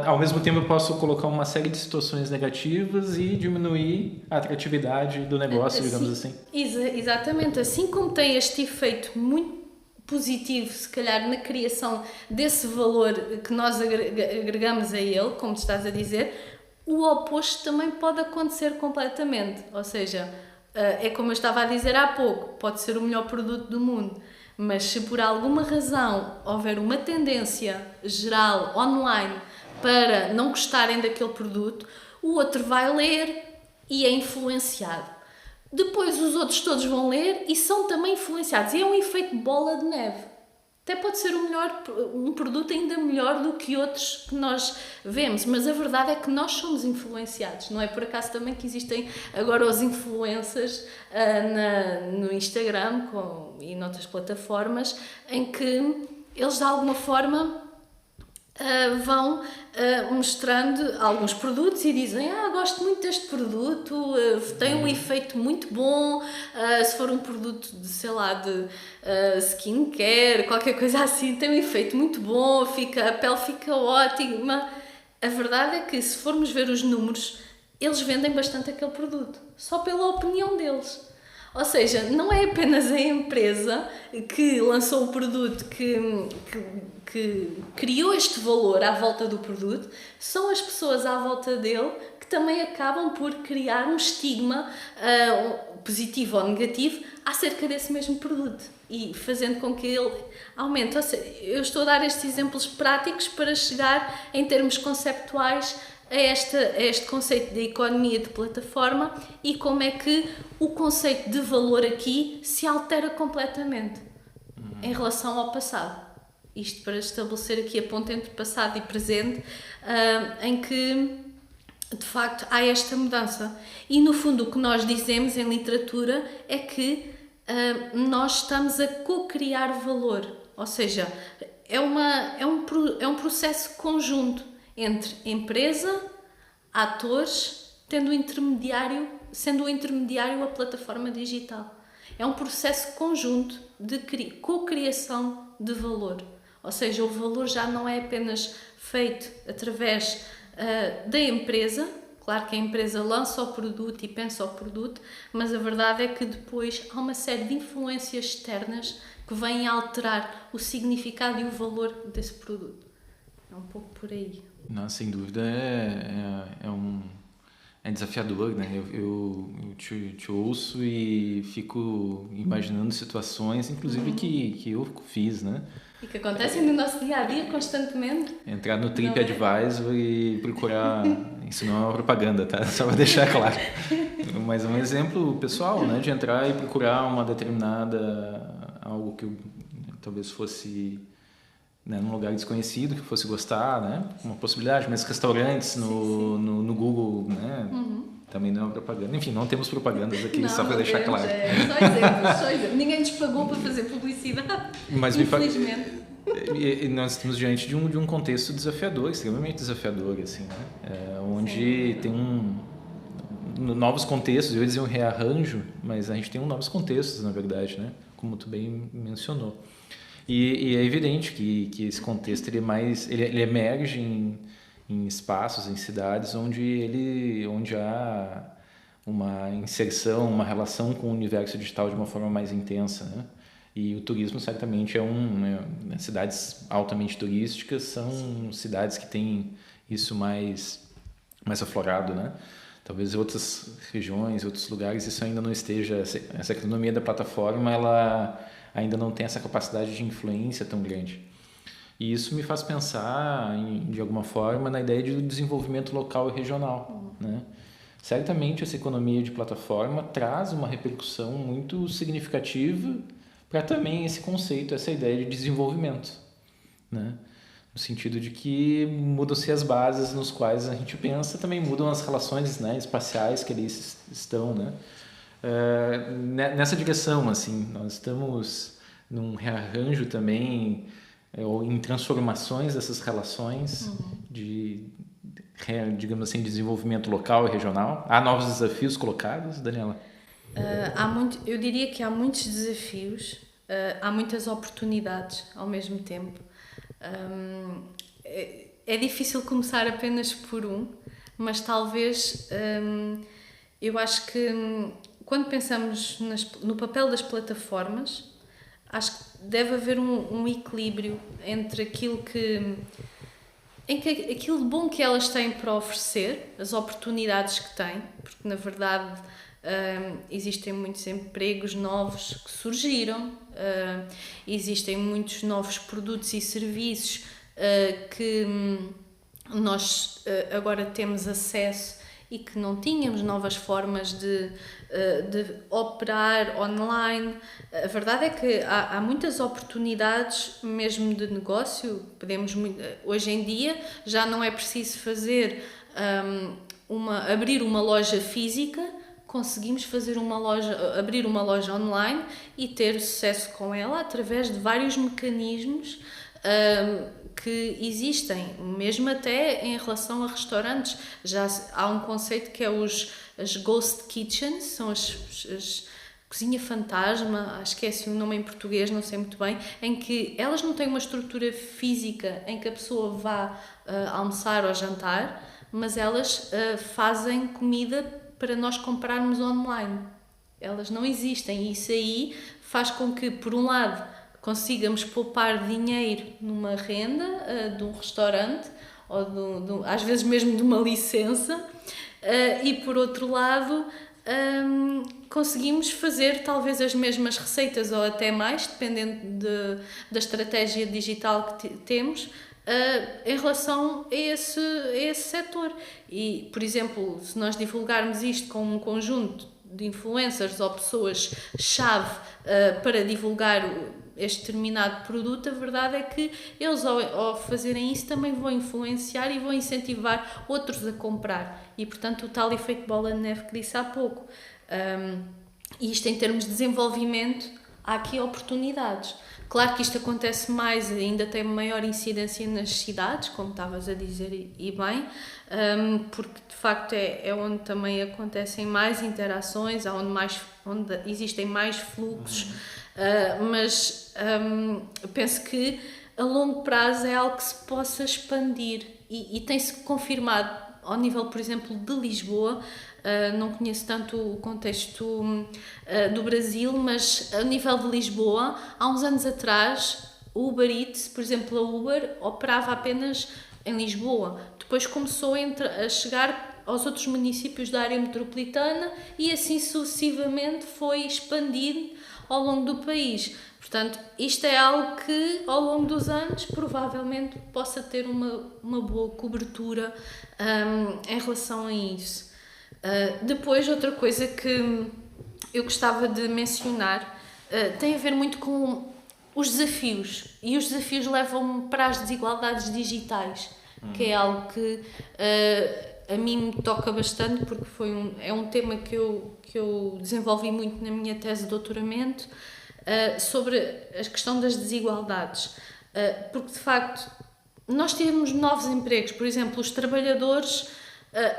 ao mesmo tempo eu posso colocar uma série de situações negativas e diminuir a atratividade do negócio, digamos assim. Exatamente. Assim como tem este efeito muito positivo, se calhar, na criação desse valor que nós agregamos a ele, como tu estás a dizer, o oposto também pode acontecer completamente. Ou seja, é como eu estava a dizer há pouco, pode ser o melhor produto do mundo, mas se por alguma razão houver uma tendência geral online para não gostarem daquele produto, o outro vai ler e é influenciado. Depois os outros todos vão ler e são também influenciados. E é um efeito bola de neve. Até pode ser um produto ainda melhor do que outros que nós vemos, mas a verdade é que nós somos influenciados. Não é por acaso também que existem agora os influencers no Instagram e noutras plataformas em que eles de alguma forma vão mostrando alguns produtos e dizem gosto muito deste produto, tem um efeito muito bom, se for um produto de, sei lá, de skincare, qualquer coisa assim, tem um efeito muito bom, a pele fica ótima. A verdade é que se formos ver os números, eles vendem bastante aquele produto, só pela opinião deles. Ou seja, não é apenas a empresa que lançou o produto que criou este valor à volta do produto, são as pessoas à volta dele que também acabam por criar um estigma positivo ou negativo acerca desse mesmo produto e fazendo com que ele aumente. Ou seja, eu estou a dar estes exemplos práticos para chegar em termos conceptuais a este conceito de economia de plataforma e como é que o conceito de valor aqui se altera completamente em relação ao passado. Isto para estabelecer aqui a ponte entre passado e presente, em que, de facto, há esta mudança. E, no fundo, o que nós dizemos em literatura é que nós estamos a co-criar valor. Ou seja, é um processo conjunto entre empresa, atores, sendo o intermediário a plataforma digital. É um processo conjunto de co-criação de valor. Ou seja, o valor já não é apenas feito através da empresa. Claro que a empresa lança o produto e pensa o produto, mas a verdade é que depois há uma série de influências externas que vêm alterar o significado e o valor desse produto. É um pouco por aí. Não, sem dúvida é desafiador, né? Eu te ouço e fico imaginando situações, inclusive que eu fiz, né? E que acontecem no nosso dia a dia constantemente. Entrar no TripAdvisor e procurar. Isso não é uma propaganda, tá? Só para deixar claro. Mas é um exemplo pessoal, né? De entrar e procurar uma determinada. Algo que talvez fosse né, num lugar desconhecido que fosse gostar, né? Uma possibilidade, mas restaurantes no Google, né? Também não é propaganda. Enfim, não temos propagandas aqui, Não, só para não deixar temos, claro. Só exemplos. Ninguém nos pagou para fazer publicidade, Mas infelizmente. E nós estamos diante de um contexto desafiador, extremamente desafiador, assim, né? Onde tem novos contextos, eu ia dizer um rearranjo, mas a gente tem novos contextos, na verdade, né? Como tu bem mencionou. E é evidente que esse contexto ele emerge em espaços, em cidades onde há uma inserção, uma relação com o universo digital de uma forma mais intensa, né? E o turismo certamente né, cidades altamente turísticas são cidades que têm isso mais aflorado, né? Talvez em outras regiões, outros lugares, isso ainda não esteja, essa economia da plataforma, ela ainda não tem essa capacidade de influência tão grande. E isso me faz pensar, de alguma forma, na ideia de desenvolvimento local e regional, né? Certamente essa economia de plataforma traz uma repercussão muito significativa para também esse conceito, essa ideia de desenvolvimento, né? No sentido de que mudam-se as bases nos quais a gente pensa, também mudam as relações, né, espaciais que ali estão, né? Nessa direção, assim, nós estamos num rearranjo também, ou em transformações dessas relações digamos assim, desenvolvimento local e regional. Há novos desafios colocados, Daniela? Eu diria que há muitos desafios, há muitas oportunidades ao mesmo tempo. É difícil começar apenas por um, mas talvez eu acho que quando pensamos no papel das plataformas, acho que deve haver um equilíbrio entre aquilo aquilo de bom que elas têm para oferecer, as oportunidades que têm, porque na verdade existem muitos empregos novos que surgiram, existem muitos novos produtos e serviços que nós agora temos acesso e que não tínhamos, novas formas de operar online. A verdade é que há muitas oportunidades mesmo de negócio. Hoje em dia já não é preciso abrir uma loja física, conseguimos abrir uma loja online e ter sucesso com ela através de vários mecanismos que existem, mesmo até em relação a restaurantes. Já há um conceito que é as ghost kitchens, são as cozinha fantasma, esqueci o nome em português, não sei muito bem, em que elas não têm uma estrutura física em que a pessoa vá almoçar ou jantar, mas elas fazem comida para nós comprarmos online. Elas não existem, e isso aí faz com que, por um lado, consigamos poupar dinheiro numa renda de um restaurante ou às vezes mesmo de uma licença, e por outro lado conseguimos fazer talvez as mesmas receitas ou até mais, dependendo da estratégia digital que temos em relação a esse setor. E, por exemplo, se nós divulgarmos isto com um conjunto de influencers ou pessoas-chave para divulgar este determinado produto, a verdade é que eles, ao fazerem isso, também vão influenciar e vão incentivar outros a comprar. E, portanto, o tal efeito bola de neve que disse há pouco. E isto, em termos de desenvolvimento, há aqui oportunidades. Claro que isto acontece mais, ainda tem maior incidência nas cidades, como estavas a dizer, e bem, porque de facto é onde também acontecem mais interações, onde existem mais fluxos, mas penso que a longo prazo é algo que se possa expandir e tem-se confirmado ao nível, por exemplo, de Lisboa. Não conheço tanto o contexto do Brasil, mas a nível de Lisboa, há uns anos atrás, o Uber Eats, por exemplo, a Uber operava apenas em Lisboa. Depois começou a chegar aos outros municípios da área metropolitana e assim sucessivamente foi expandido ao longo do país. Portanto, isto é algo que ao longo dos anos provavelmente possa ter uma boa cobertura em relação a isso. Depois, outra coisa que eu gostava de mencionar tem a ver muito com os desafios. E os desafios levam-me para as desigualdades digitais, que é algo que a mim me toca bastante, porque é um tema que eu desenvolvi muito na minha tese de doutoramento, sobre a questão das desigualdades. Porque, de facto, nós temos novos empregos. Por exemplo, os trabalhadores,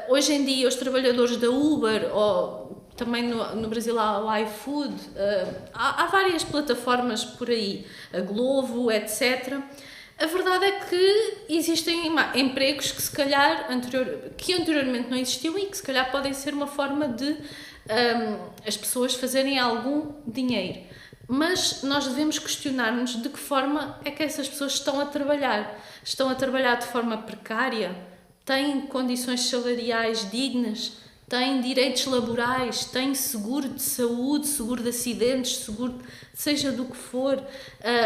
hoje em dia, os trabalhadores da Uber, ou também no Brasil há o iFood, há várias plataformas por aí, a Glovo, etc. A verdade é que existem empregos que se calhar anteriormente não existiam e que se calhar podem ser uma forma de as pessoas fazerem algum dinheiro. Mas nós devemos questionar-nos de que forma é que essas pessoas estão a trabalhar. Estão a trabalhar de forma precária? Têm condições salariais dignas? Têm direitos laborais? Têm seguro de saúde, seguro de acidentes, seguro seja do que for?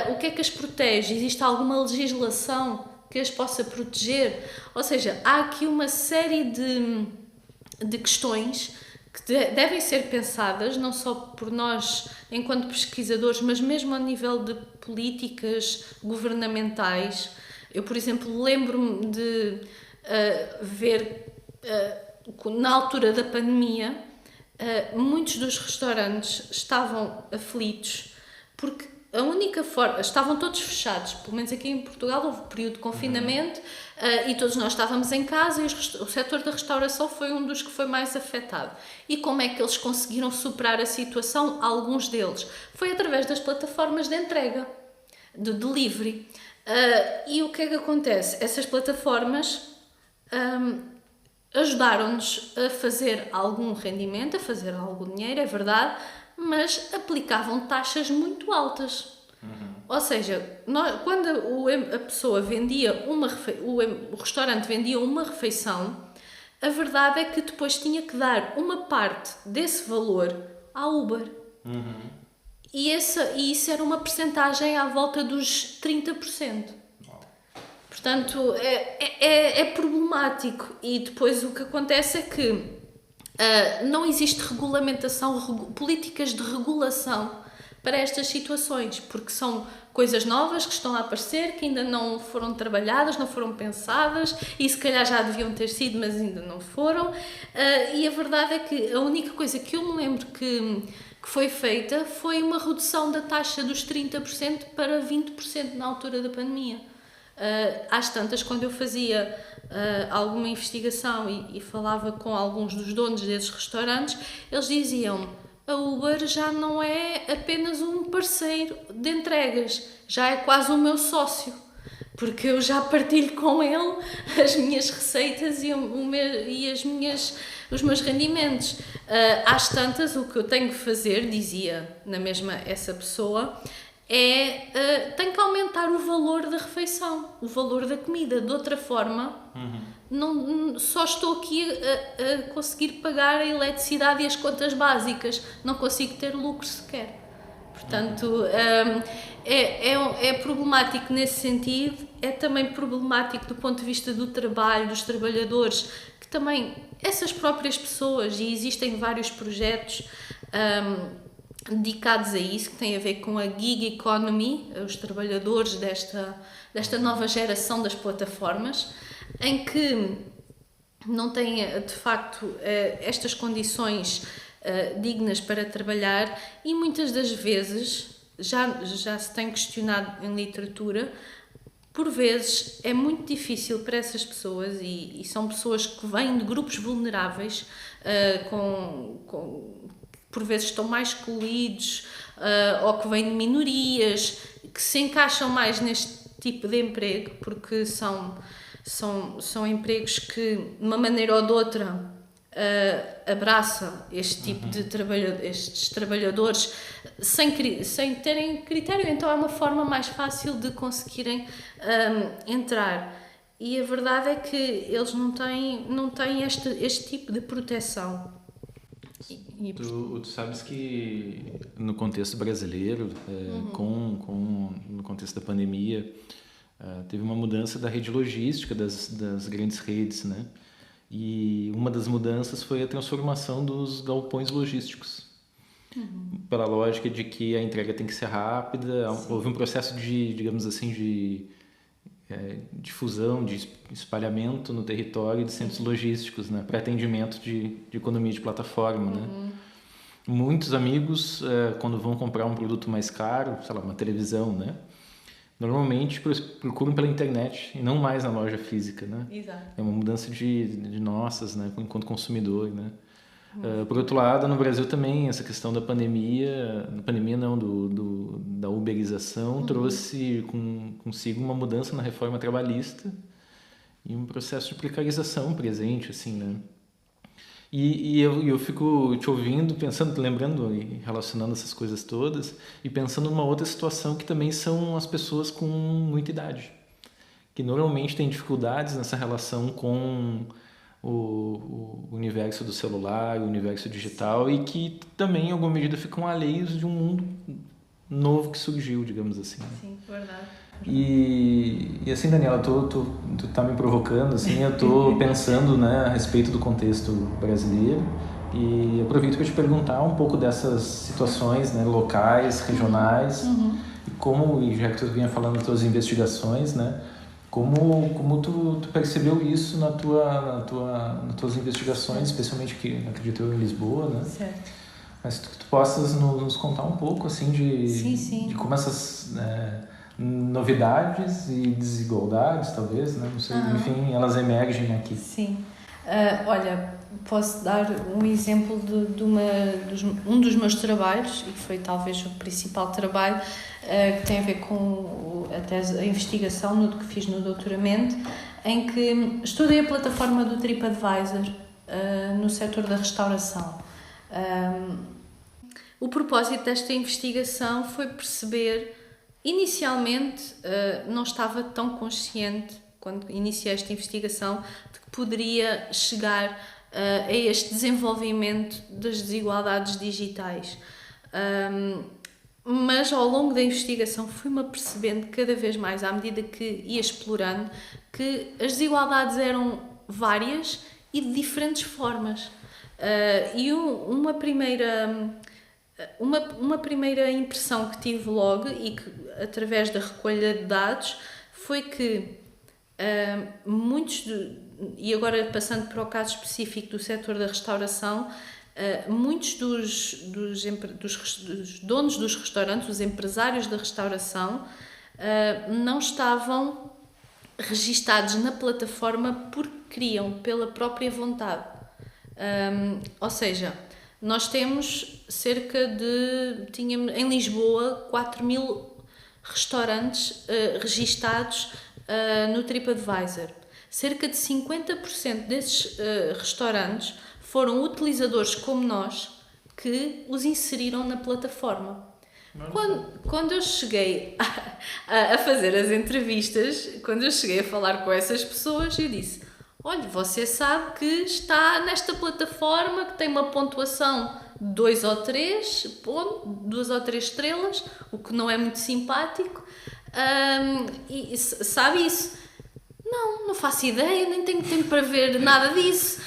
O que é que as protege? Existe alguma legislação que as possa proteger? Ou seja, há aqui uma série de questões que devem ser pensadas, não só por nós enquanto pesquisadores, mas mesmo a nível de políticas governamentais. Eu, por exemplo, lembro-me de ver, na altura da pandemia, muitos dos restaurantes estavam aflitos, porque a única forma... Estavam todos fechados, pelo menos aqui em Portugal houve um período de confinamento, e todos nós estávamos em casa e o setor da restauração foi um dos que foi mais afetado. E como é que eles conseguiram superar a situação? Alguns deles. Foi através das plataformas de entrega, de delivery. E o que é que acontece? Essas plataformas ajudaram-nos a fazer algum rendimento, a fazer algum dinheiro, é verdade, mas aplicavam taxas muito altas. Ou seja, quando a pessoa vendia o restaurante vendia uma refeição, a verdade é que depois tinha que dar uma parte desse valor à Uber. E isso era uma percentagem à volta dos 30%. Portanto, é problemático. E depois o que acontece é que não existe regulamentação, políticas de regulação para estas situações, porque são coisas novas que estão a aparecer, que ainda não foram trabalhadas, não foram pensadas, e se calhar já deviam ter sido, mas ainda não foram. E a verdade é que a única coisa que eu me lembro que foi feita foi uma redução da taxa dos 30% para 20% na altura da pandemia. Às tantas, quando eu fazia alguma investigação e falava com alguns dos donos desses restaurantes, eles diziam: a Uber já não é apenas um parceiro de entregas, já é quase o meu sócio, porque eu já partilho com ele as minhas receitas e os meus rendimentos. Às tantas, o que eu tenho que fazer, dizia na mesma essa pessoa, tem que aumentar o valor da refeição, o valor da comida. De outra forma, só estou aqui a conseguir pagar a eletricidade e as básicas, não consigo ter lucro sequer. Portanto, é problemático nesse sentido, é também problemático do ponto de vista do trabalho, dos trabalhadores, que também essas próprias pessoas, e existem vários projetos dedicados a isso, que tem a ver com a gig economy, os trabalhadores desta nova geração das plataformas, em que não têm, de facto, estas condições dignas para trabalhar, e muitas das vezes, já se tem questionado em literatura, por vezes é muito difícil para essas pessoas, e são pessoas que vêm de grupos vulneráveis, por vezes estão mais excluídos, ou que vêm de minorias, que se encaixam mais neste tipo de emprego, porque são empregos que, de uma maneira ou de outra, abraça este tipo de estes trabalhadores sem terem critério, então é uma forma mais fácil de conseguirem entrar. E a verdade é que eles não têm este tipo de proteção. Tu sabes que no contexto brasileiro, no contexto da pandemia, teve uma mudança da rede logística das grandes redes, né? E uma das mudanças foi a transformação dos galpões logísticos. pela lógica de que a entrega tem que ser rápida. Houve um processo de, digamos assim, de difusão, de espalhamento no território de centros logísticos, né, para atendimento de economia de plataforma, né. Muitos amigos, quando vão comprar um produto mais caro, sei lá, uma televisão, né, normalmente procuram pela internet e não mais na loja física, né. Exato. É uma mudança de nossas, né, enquanto consumidor, né. Por outro lado, no Brasil também essa questão da pandemia não, da uberização trouxe consigo uma mudança na reforma trabalhista e um processo de precarização presente, assim, né. E eu fico te ouvindo, pensando, lembrando e relacionando essas coisas todas e pensando numa outra situação que também são as pessoas com muita idade, que normalmente têm dificuldades nessa relação com o universo do celular, o universo digital, e que também, em alguma medida, ficam alheios de um mundo novo que surgiu, digamos assim. Sim, verdade. E assim, Daniela, tu tá me provocando, assim, eu tô pensando, né, a respeito do contexto brasileiro e aproveito para te perguntar um pouco dessas situações, né, locais, regionais, e já que tu vinha falando das tuas investigações, né, como tu percebeu isso nas tuas investigações, especialmente que acredito eu em Lisboa, né? Certo. Mas tu possas nos contar um pouco, assim, de como essas novidades e desigualdades, talvez, né? Não sei, enfim, elas emergem aqui. Sim. Olha, posso dar um exemplo de um dos meus trabalhos, e foi talvez o principal trabalho, que tem a ver com a investigação que fiz no doutoramento, em que estudei a plataforma do TripAdvisor no setor da restauração. O propósito desta investigação foi perceber, inicialmente não estava tão consciente, quando iniciei esta investigação, de que poderia chegar a este desenvolvimento das desigualdades digitais. Mas ao longo da investigação fui-me apercebendo cada vez mais, à medida que ia explorando, que as desigualdades eram várias e de diferentes formas. E uma primeira impressão que tive logo, e que através da recolha de dados, foi que e agora passando para o caso específico do setor da restauração, muitos dos donos dos restaurantes, os empresários da restauração, não estavam registados na plataforma porque queriam, pela própria vontade. Ou seja, nós temos tínhamos em Lisboa 4.000 restaurantes registados no TripAdvisor. Cerca de 50% desses restaurantes foram utilizadores como nós que os inseriram na plataforma. Quando eu cheguei a fazer as entrevistas, quando eu cheguei a falar com essas pessoas, eu disse: olha, você sabe que está nesta plataforma que tem uma pontuação de 2 ou 3 estrelas, o que não é muito simpático, e sabe isso? Não faço ideia, nem tenho tempo para ver nada disso.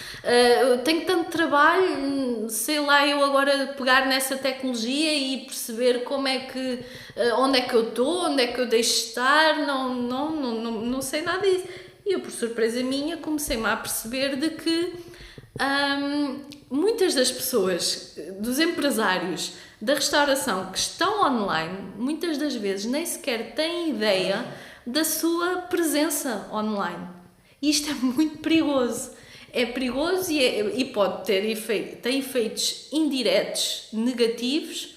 Tenho tanto trabalho, sei lá, eu agora pegar nessa tecnologia e perceber onde é que eu estou, onde é que eu deixo de estar, não sei nada disso. E eu, por surpresa minha, comecei-me a perceber de que muitas das pessoas, dos empresários da restauração que estão online, muitas das vezes nem sequer têm ideia da sua presença online. E isto é muito perigoso. É perigoso e pode ter efeitos indiretos, negativos,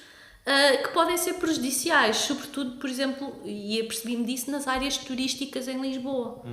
que podem ser prejudiciais, sobretudo, por exemplo, e apercebi-me disso nas áreas turísticas em Lisboa.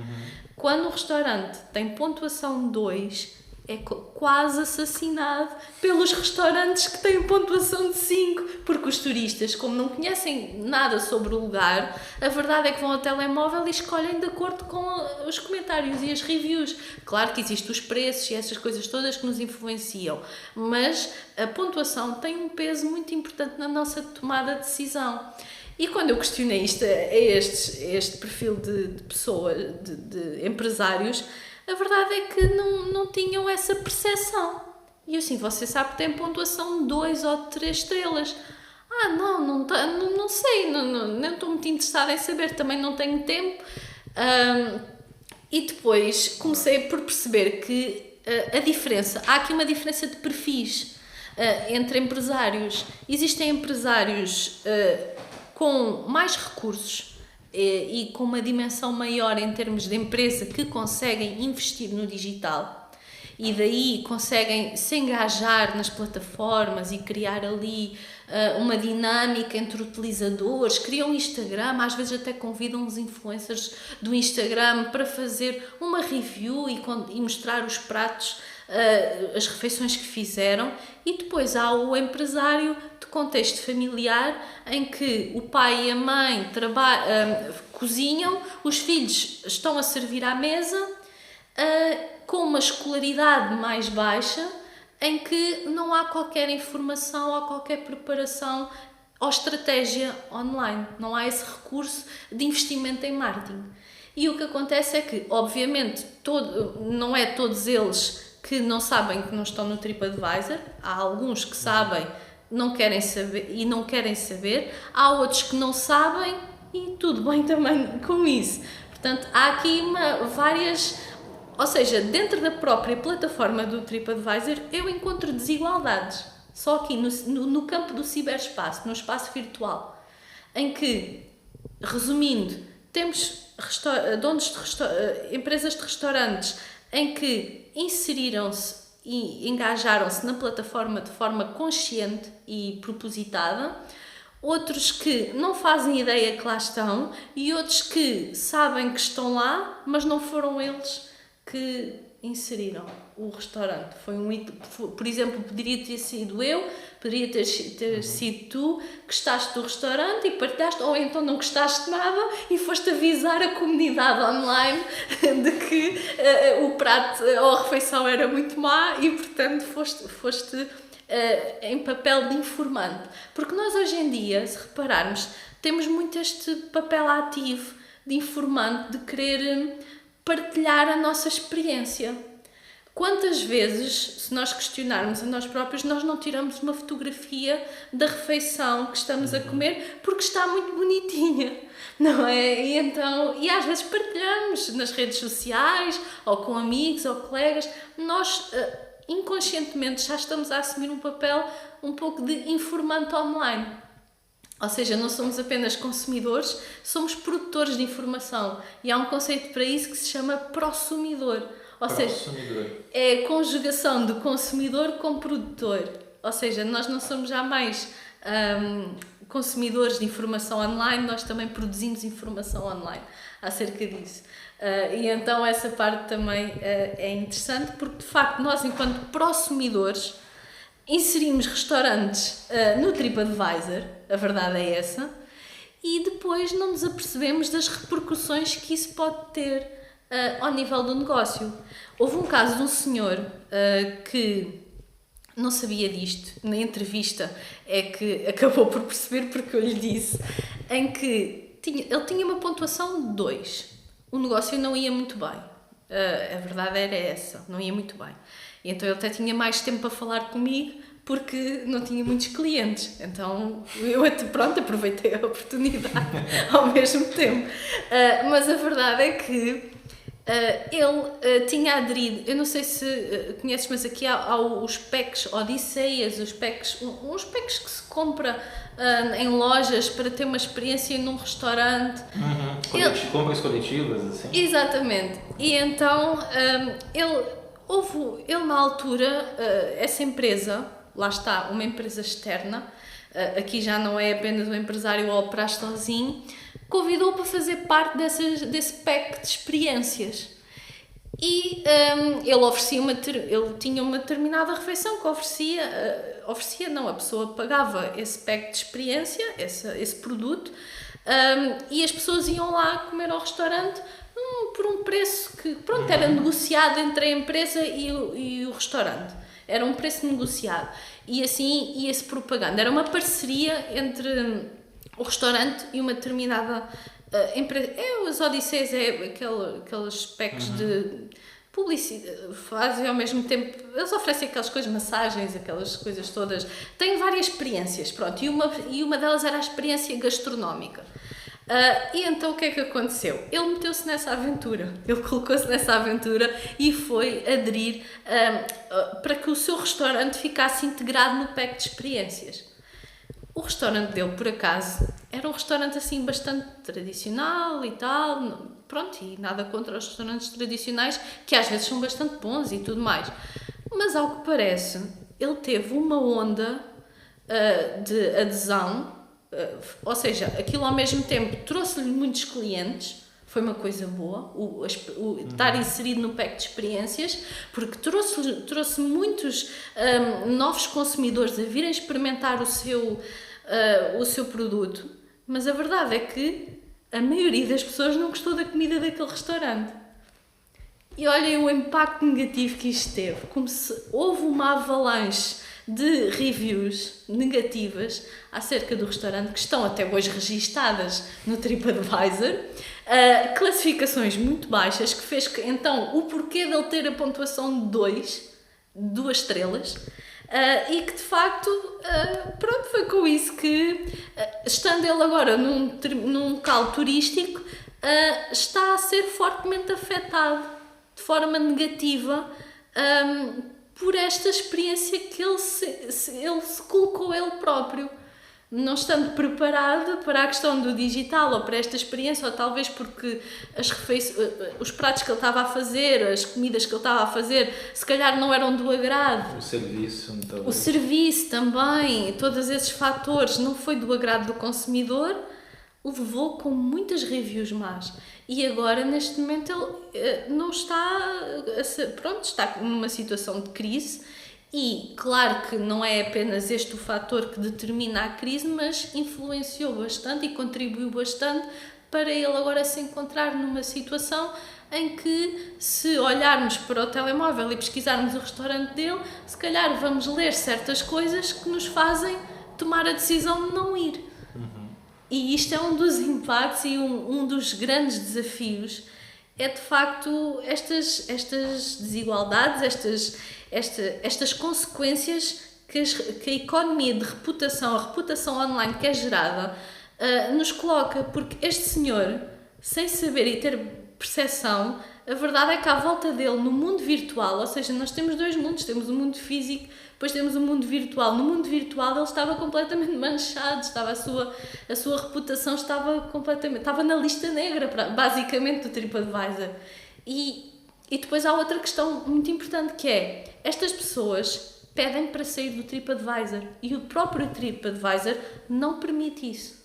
Quando o restaurante tem pontuação 2, é quase assassinado pelos restaurantes que têm pontuação de 5, porque os turistas, como não conhecem nada sobre o lugar, a verdade é que vão ao telemóvel e escolhem de acordo com os comentários e as reviews. Claro que existem os preços e essas coisas todas que nos influenciam, mas a pontuação tem um peso muito importante na nossa tomada de decisão. E quando eu questionei isto a este perfil de pessoas, de empresários, a verdade é que não tinham essa percepção. E eu assim, você sabe que tem pontuação 2 ou 3 estrelas. Ah, não sei, não estou muito interessada em saber, também não tenho tempo. E depois comecei por perceber que há aqui uma diferença de perfis entre empresários. Existem empresários com mais recursos e com uma dimensão maior em termos de empresa que conseguem investir no digital e daí conseguem se engajar nas plataformas e criar ali uma dinâmica entre utilizadores, criam um Instagram, às vezes até convidam os influencers do Instagram para fazer uma review e mostrar os pratos, as refeições que fizeram. E depois há o empresário de contexto familiar em que o pai e a mãe cozinham, os filhos estão a servir à mesa, com uma escolaridade mais baixa, em que não há qualquer informação ou qualquer preparação ou estratégia online, não há esse recurso de investimento em marketing. E o que acontece é que, obviamente, não é todos eles que não sabem que não estão no TripAdvisor, há alguns que sabem, não querem saber, há outros que não sabem e tudo bem também com isso. Portanto, há aqui ou seja, dentro da própria plataforma do TripAdvisor eu encontro desigualdades, só aqui no campo do ciberespaço, no espaço virtual, em que, resumindo, temos donos de empresas de restaurantes em que inseriram-se e engajaram-se na plataforma de forma consciente e propositada, outros que não fazem ideia que lá estão e outros que sabem que estão lá, mas não foram eles que inseriram o restaurante. Por exemplo, poderia ter sido eu, poderia ter sido tu que gostaste do restaurante e partilhaste, ou então não gostaste de nada e foste avisar a comunidade online de que o prato ou a refeição era muito má e, portanto, foste em papel de informante. Porque nós hoje em dia, se repararmos, temos muito este papel ativo de informante, de querer partilhar a nossa experiência. Quantas vezes, se nós questionarmos a nós próprios, nós não tiramos uma fotografia da refeição que estamos a comer porque está muito bonitinha, não é? E às vezes partilhamos nas redes sociais, ou com amigos, ou colegas. Nós, inconscientemente, já estamos a assumir um papel um pouco de informante online. Ou seja, não somos apenas consumidores, somos produtores de informação. E há um conceito para isso que se chama prosumidor. Ou seja, é a conjugação do consumidor com produtor. Ou seja, nós não somos jamais consumidores de informação online, nós também produzimos informação online acerca disso. E então essa parte também é interessante, porque de facto nós, enquanto prosumidores, inserimos restaurantes no TripAdvisor, a verdade é essa, e depois não nos apercebemos das repercussões que isso pode ter ao nível do negócio. Houve um caso de um senhor que não sabia disto, na entrevista é que acabou por perceber, porque eu lhe disse, em que ele tinha uma pontuação de 2, o negócio não ia muito bem, a verdade era essa, não ia muito bem. E então ele até tinha mais tempo para falar comigo porque não tinha muitos clientes. Então eu aproveitei a oportunidade ao mesmo tempo. Mas a verdade é que ele tinha aderido, eu não sei se conheces, mas aqui há os packs Odisseias, uns packs que se compra em lojas para ter uma experiência num restaurante. Compras coletivas, assim? Exatamente. E então ele na altura, essa empresa, lá está, uma empresa externa, aqui já não é apenas um empresário a operar sozinho, convidou para fazer parte desse pack de experiências. E ele tinha uma determinada refeição que a pessoa pagava esse pack de experiência, esse produto, e as pessoas iam lá comer ao restaurante por um preço que, era negociado entre a empresa e o restaurante. Era um preço negociado. E assim ia-se propaganda. Era uma parceria entre o restaurante e uma determinada empresa. Os Odisseias aqueles packs fazem ao mesmo tempo, eles oferecem aquelas coisas, massagens, aquelas coisas todas, têm várias experiências, pronto, e uma delas era a experiência gastronómica. E então o que é que aconteceu? Ele meteu-se nessa aventura, ele colocou-se nessa aventura e foi aderir para que o seu restaurante ficasse integrado no pack de experiências. O restaurante dele, por acaso, era um restaurante assim bastante tradicional e tal, pronto, e nada contra os restaurantes tradicionais, que às vezes são bastante bons e tudo mais. Mas ao que parece, ele teve uma onda de adesão, ou seja, aquilo ao mesmo tempo trouxe-lhe muitos clientes, foi uma coisa boa, estar inserido no pack de experiências, porque trouxe muitos novos consumidores a virem experimentar o seu produto, mas a verdade é que a maioria das pessoas não gostou da comida daquele restaurante. E olhem o impacto negativo que isto teve, como se houve uma avalanche de reviews negativas acerca do restaurante, que estão até hoje registadas no TripAdvisor, classificações muito baixas, que fez que, então, o porquê dele ter a pontuação de 2 estrelas, e que de facto, pronto, foi com isso que, estando ele agora num local turístico, está a ser fortemente afetado de forma negativa por esta experiência que ele se colocou ele próprio, não estando preparado para a questão do digital ou para esta experiência, ou talvez porque os pratos que ele estava a fazer, as comidas que ele estava a fazer, se calhar não eram do agrado. O serviço também, todos esses fatores, não foi do agrado do consumidor, levou com muitas reviews más. E agora, neste momento, ele não está... Pronto, está numa situação de crise. E, claro que não é apenas este o fator que determina a crise, mas influenciou bastante e contribuiu bastante para ele agora se encontrar numa situação em que, se olharmos para o telemóvel e pesquisarmos o restaurante dele, se calhar vamos ler certas coisas que nos fazem tomar a decisão de não ir. E isto é um dos impactos e um dos grandes desafios, é de facto estas desigualdades, estas consequências que a economia de reputação, a reputação online que é gerada, nos coloca, porque este senhor, sem saber e ter percepção, a verdade é que à volta dele, no mundo virtual, ou seja, nós temos 2 mundos, temos o mundo físico, depois temos o mundo virtual. No mundo virtual ele estava completamente manchado, a sua reputação estava na lista negra, basicamente, do TripAdvisor. E depois há outra questão muito importante, que é, estas pessoas pedem para sair do TripAdvisor e o próprio TripAdvisor não permite isso.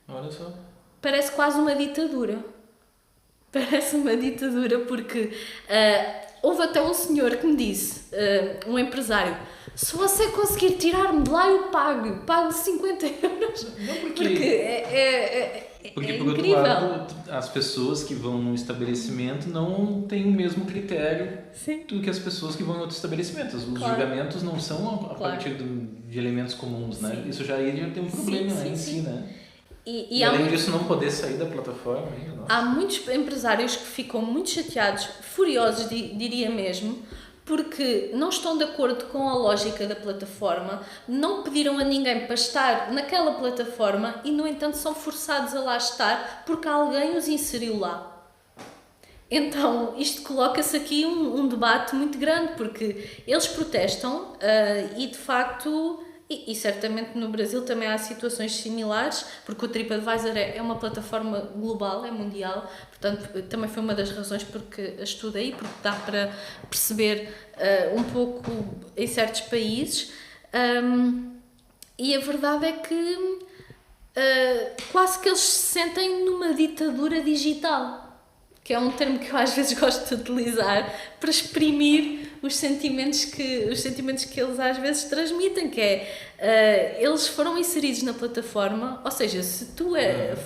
Olha só. Parece quase uma ditadura. Porque houve até um senhor que me disse, um empresário, se você conseguir tirar-me de lá, eu pago 50 euros. Não, porque por incrível. outro lado, as pessoas que vão no estabelecimento não têm o mesmo critério do que as pessoas que vão em outros estabelecimentos. Os julgamentos não são a partir de elementos comuns, né? Isso já tem um problema em si, né? E além disso, não poder sair da plataforma. Há muitos empresários que ficam muito chateados, furiosos, diria mesmo, porque não estão de acordo com a lógica da plataforma, não pediram a ninguém para estar naquela plataforma e, no entanto, são forçados a lá estar porque alguém os inseriu lá. Então, isto coloca-se aqui um debate muito grande, porque eles protestam e, de facto... E certamente no Brasil também há situações similares, porque o TripAdvisor é uma plataforma global, é mundial, portanto também foi uma das razões porque a estudei, porque dá para perceber um pouco em certos países, e a verdade é que quase que eles se sentem numa ditadura digital, que é um termo que eu às vezes gosto de utilizar para exprimir os sentimentos que eles às vezes transmitem, que é, eles foram inseridos na plataforma, ou seja, se tu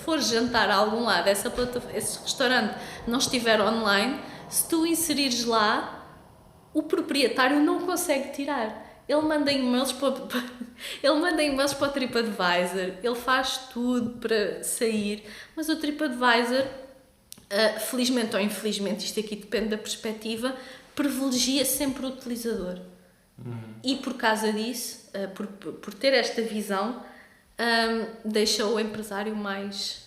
fores jantar a algum lado, esse restaurante não estiver online, se tu inserires lá, o proprietário não consegue tirar. Ele manda e-mails para o TripAdvisor, ele faz tudo para sair, mas o TripAdvisor felizmente ou infelizmente, isto aqui depende da perspectiva, privilegia sempre o utilizador. E por causa disso, por ter esta visão, deixa o empresário mais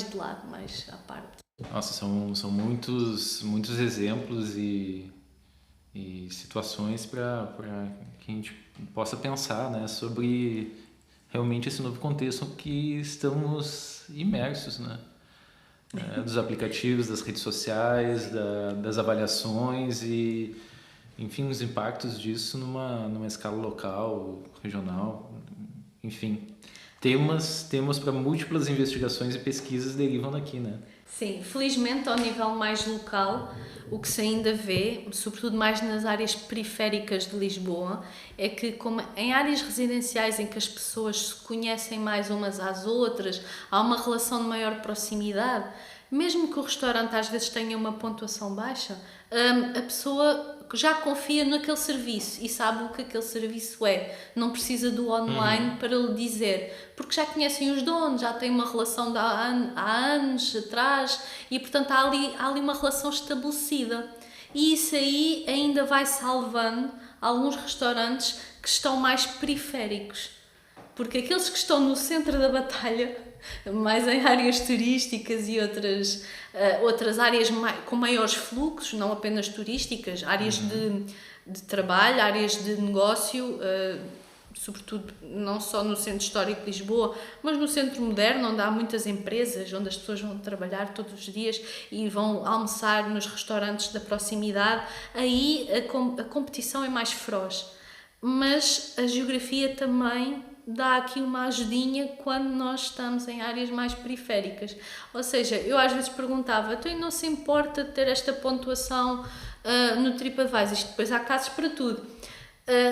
de lado, mais à parte. Nossa, são muitos exemplos e situações para que a gente possa pensar, né, sobre realmente esse novo contexto que estamos imersos, né? Dos aplicativos, das redes sociais, das avaliações e, enfim, os impactos disso numa escala local, regional, enfim. Temas para múltiplas investigações e pesquisas derivam daqui, né? Sim, felizmente ao nível mais local, o que se ainda vê, sobretudo mais nas áreas periféricas de Lisboa, é que como em áreas residenciais em que as pessoas se conhecem mais umas às outras, há uma relação de maior proximidade, mesmo que o restaurante às vezes tenha uma pontuação baixa, a pessoa já confia naquele serviço e sabe o que aquele serviço é. Não precisa do online para lhe dizer, porque já conhecem os donos, já têm uma relação de há anos atrás e, portanto, há ali uma relação estabelecida. E isso aí ainda vai salvando alguns restaurantes que estão mais periféricos. Porque aqueles que estão no centro da batalha, mais em áreas turísticas e outras áreas com maiores fluxos, não apenas turísticas, áreas de trabalho, áreas de negócio, sobretudo não só no centro histórico de Lisboa, mas no centro moderno, onde há muitas empresas, onde as pessoas vão trabalhar todos os dias e vão almoçar nos restaurantes da proximidade, aí a competição é mais feroz. Mas a geografia também dá aqui uma ajudinha quando nós estamos em áreas mais periféricas. Ou seja, eu às vezes perguntava, então não se importa de ter esta pontuação no TripAdvisor? Isto depois há casos para tudo.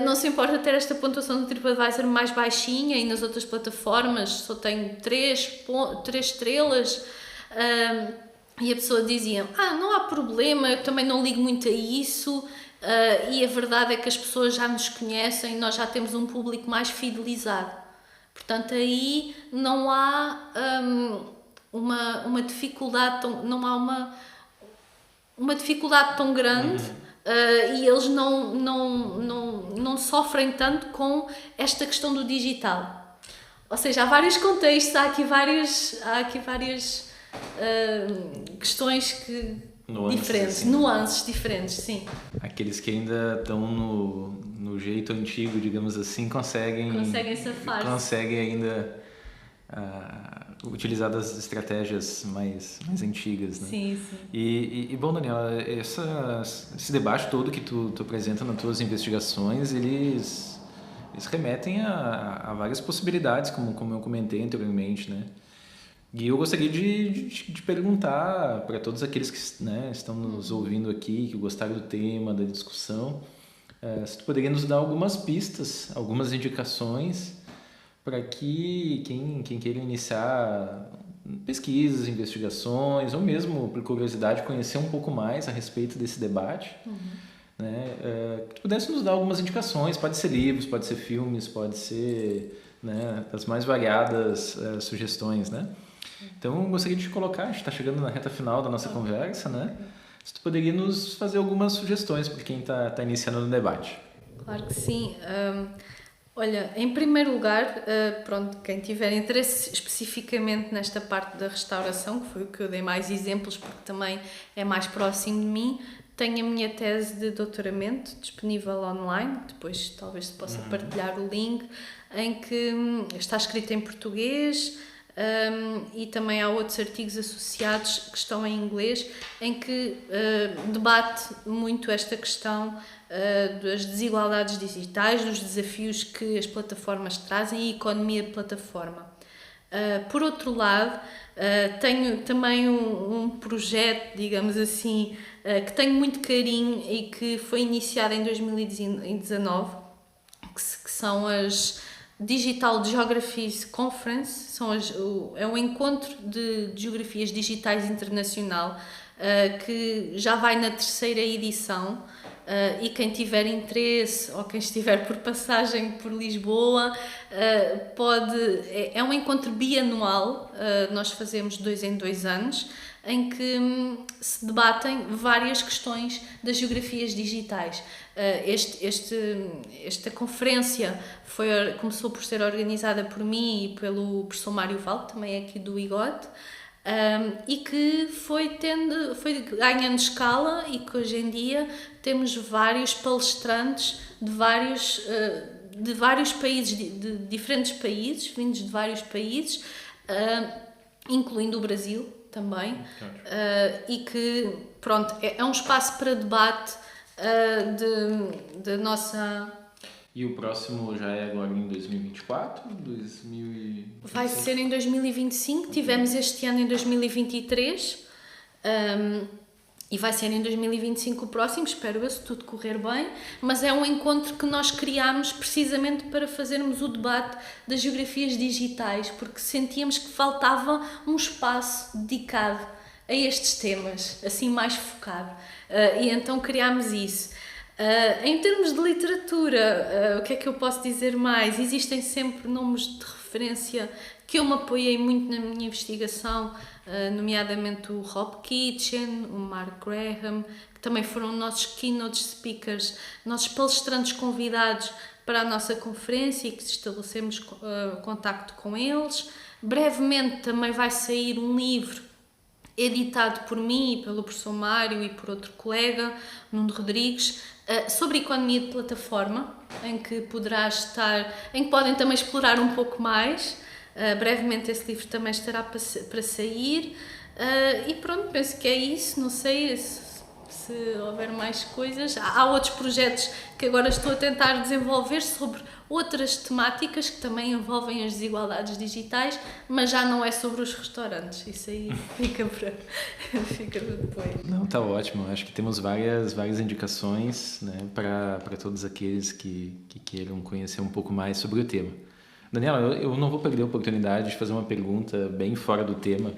Não se importa ter esta pontuação no TripAdvisor mais baixinha e nas outras plataformas só tem 3 estrelas? E a pessoa dizia, não há problema, eu também não ligo muito a isso. E a verdade é que as pessoas já nos conhecem, nós já temos um público mais fidelizado. Portanto, aí não há uma dificuldade, não há uma dificuldade tão grande e eles não sofrem tanto com esta questão do digital. Ou seja, há vários contextos, há aqui várias questões nuances diferentes, sim. Aqueles que ainda estão no jeito antigo, digamos assim, conseguem safar-se. Conseguem ainda utilizar das estratégias mais antigas, né? Sim. E bom, Daniela, esse debate todo que tu apresenta nas tuas investigações, eles remetem a várias possibilidades, como eu comentei anteriormente, né? E eu gostaria de perguntar para todos aqueles que, né, estão nos ouvindo aqui, que gostaram do tema, da discussão, se tu poderia nos dar algumas pistas, algumas indicações para que quem queira iniciar pesquisas, investigações, ou mesmo por curiosidade conhecer um pouco mais a respeito desse debate, né, que tu pudesse nos dar algumas indicações, pode ser livros, pode ser filmes, pode ser, né, as mais variadas sugestões, né? Então, eu gostaria de te colocar, a gente está chegando na reta final da nossa conversa, né? Se tu poderia nos fazer algumas sugestões para quem está iniciando no debate. Claro que sim. Olha, em primeiro lugar, quem tiver interesse especificamente nesta parte da restauração, que foi o que eu dei mais exemplos, porque também é mais próximo de mim, tenho a minha tese de doutoramento disponível online, depois talvez se possa partilhar o link, em que está escrito em português, e também há outros artigos associados que estão em inglês em que debate muito esta questão das desigualdades digitais, dos desafios que as plataformas trazem e a economia de plataforma. Por outro lado, tenho também um projeto, digamos assim, que tenho muito carinho e que foi iniciado em 2019, que são as Digital Geographies Conference, é um encontro de geografias digitais internacional que já vai na 3ª edição, e quem tiver interesse ou quem estiver por passagem por Lisboa é um encontro bianual, nós fazemos 2 em 2 anos, em que se debatem várias questões das geografias digitais. Esta conferência começou por ser organizada por mim e pelo professor Mário Val, também aqui do IGOT, e que foi ganhando escala, e que hoje em dia temos vários palestrantes de vários países, de diferentes países, vindos de vários países, incluindo o Brasil também, e que, pronto, é um espaço para debate de nossa... E o próximo já é agora em 2024? Vai ser em 2025, tivemos este ano em 2023, e vai ser em 2025 o próximo, espero eu, se tudo correr bem, mas é um encontro que nós criámos precisamente para fazermos o debate das geografias digitais, porque sentíamos que faltava um espaço dedicado a estes temas, assim mais focado, e então criámos isso. Em termos de literatura, o que é que eu posso dizer mais? Existem sempre nomes de referência que eu me apoiei muito na minha investigação, nomeadamente o Rob Kitchen, o Mark Graham, que também foram nossos keynote speakers, nossos palestrantes convidados para a nossa conferência, e que estabelecemos contacto com eles. Brevemente também vai sair um livro editado por mim e pelo professor Mário e por outro colega, Nuno Rodrigues, sobre economia de plataforma, em que podem também explorar um pouco mais. Brevemente esse livro também estará para sair, e pronto, penso que é isso. Não sei se houver mais coisas. Há outros projetos que agora estou a tentar desenvolver sobre outras temáticas que também envolvem as desigualdades digitais, mas já não é sobre os restaurantes. Isso aí fica para depois. Não, tá ótimo. Acho que temos várias indicações, né, para todos aqueles que queiram conhecer um pouco mais sobre o tema. Daniela, eu não vou perder a oportunidade de fazer uma pergunta bem fora do tema,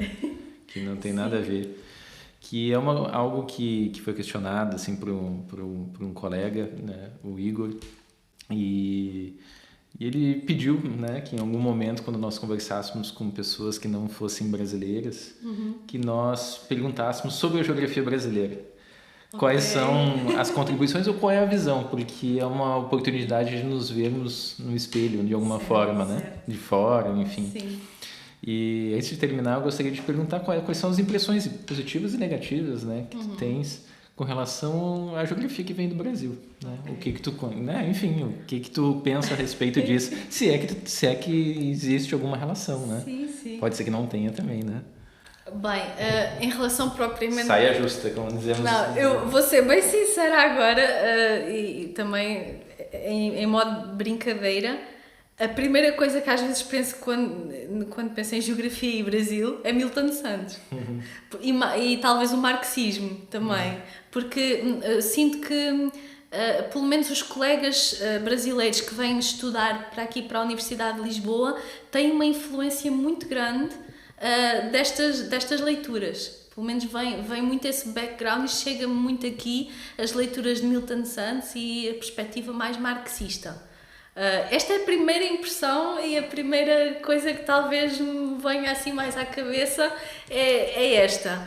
que não tem nada a ver, que é algo que foi questionado assim, por um colega, né, o Igor, e ele pediu, né, que em algum momento, quando nós conversássemos com pessoas que não fossem brasileiras, que nós perguntássemos sobre a geografia brasileira. Quais são as contribuições ou qual é a visão, porque é uma oportunidade de nos vermos no espelho, de alguma forma, né? De fora, enfim. Sim. E antes de terminar, eu gostaria de perguntar quais são as impressões positivas e negativas, né, que tu tens com relação à geografia que vem do Brasil, né? O que tu, né? Enfim, o que tu pensa a respeito disso, se é que existe alguma relação, né? Sim. Pode ser que não tenha também, né? Bem, em relação propriamente... Saia justa, como dizemos. Não, eu vou ser bem sincera agora, e também em modo de brincadeira. A primeira coisa que às vezes penso quando penso em geografia e Brasil é Milton Santos. E talvez o marxismo também. Porque sinto que, pelo menos os colegas brasileiros que vêm estudar para a Universidade de Lisboa têm uma influência muito grande destas leituras. Pelo menos vem muito esse background e chega muito aqui as leituras de Milton Santos e a perspectiva mais marxista. Esta é a primeira impressão e a primeira coisa que talvez me venha assim mais à cabeça é esta.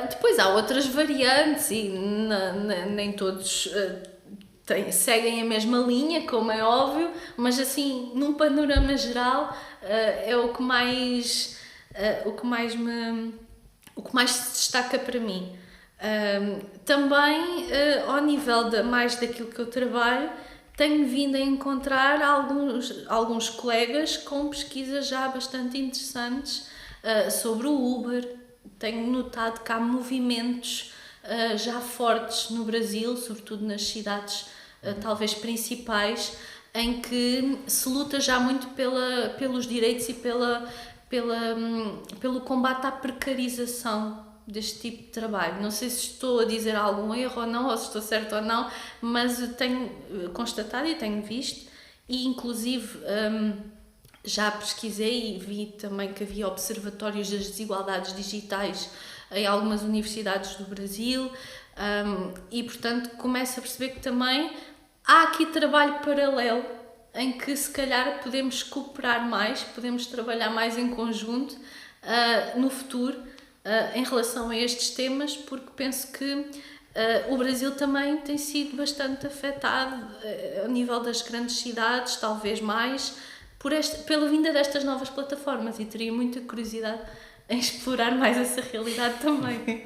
Depois há outras variantes e nem todos seguem a mesma linha, como é óbvio, mas assim, num panorama geral, é o que mais se destaca para mim. Também, ao nível mais daquilo que eu trabalho, tenho vindo a encontrar alguns colegas com pesquisas já bastante interessantes sobre o Uber. Tenho notado que há movimentos já fortes no Brasil, sobretudo nas cidades talvez principais, em que se luta já muito pelos direitos e pelo combate à precarização deste tipo de trabalho. Não sei se estou a dizer algum erro ou não, ou se estou certo ou não, mas tenho constatado e tenho visto, e inclusive já pesquisei e vi também que havia observatórios das desigualdades digitais em algumas universidades do Brasil, e portanto começo a perceber que também há aqui trabalho paralelo em que se calhar podemos cooperar mais, podemos trabalhar mais em conjunto no futuro, em relação a estes temas, porque penso que o Brasil também tem sido bastante afetado a nível das grandes cidades, talvez mais, pela vinda destas novas plataformas, e teria muita curiosidade em explorar mais essa realidade também.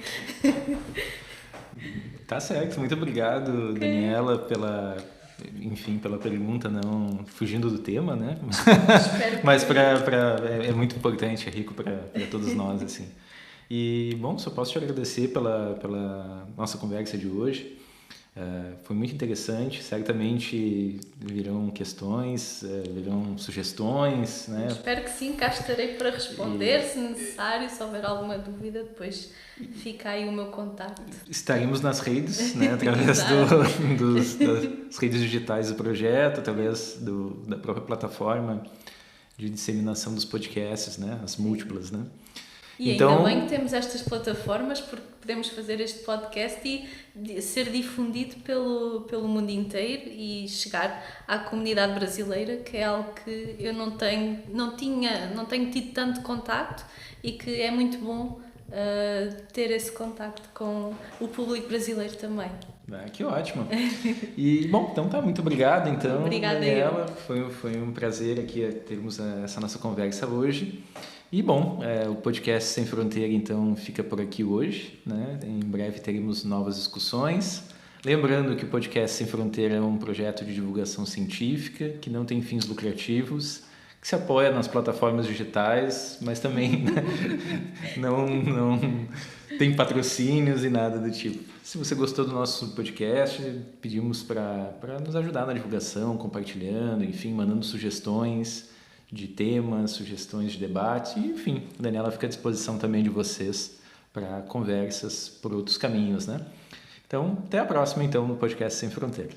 Tá certo, muito obrigado, Daniela, pela pergunta, não fugindo do tema, né? Mas é muito importante, é rico para todos nós, assim. E, bom, só posso te agradecer pela nossa conversa de hoje. Foi muito interessante, certamente virão questões, virão sugestões, né? Espero que sim, cá estarei para responder, se necessário, se houver alguma dúvida, depois fica aí o meu contacto. Estaremos nas redes, né? Através das redes digitais do projeto, através da própria plataforma de disseminação dos podcasts, né? As múltiplas, né? E então, ainda bem que temos estas plataformas, porque podemos fazer este podcast e ser difundido pelo mundo inteiro e chegar à comunidade brasileira, que é algo que eu não tenho tido tanto contacto, e que é muito bom ter esse contacto com o público brasileiro também. Que ótimo! E, bom, então tá, muito obrigado, então, Obrigada, Daniela. Foi um prazer aqui termos essa nossa conversa hoje. E, bom, o podcast Sem Fronteira, então, fica por aqui hoje, né? Em breve teremos novas discussões. Lembrando que o podcast Sem Fronteira é um projeto de divulgação científica que não tem fins lucrativos, que se apoia nas plataformas digitais, mas também não tem patrocínios e nada do tipo. Se você gostou do nosso podcast, pedimos para nos ajudar na divulgação, compartilhando, enfim, mandando sugestões de temas, sugestões de debate, e, enfim, a Daniela fica à disposição também de vocês para conversas por outros caminhos, né? Então, até a próxima, então, no podcast Sem Fronteira.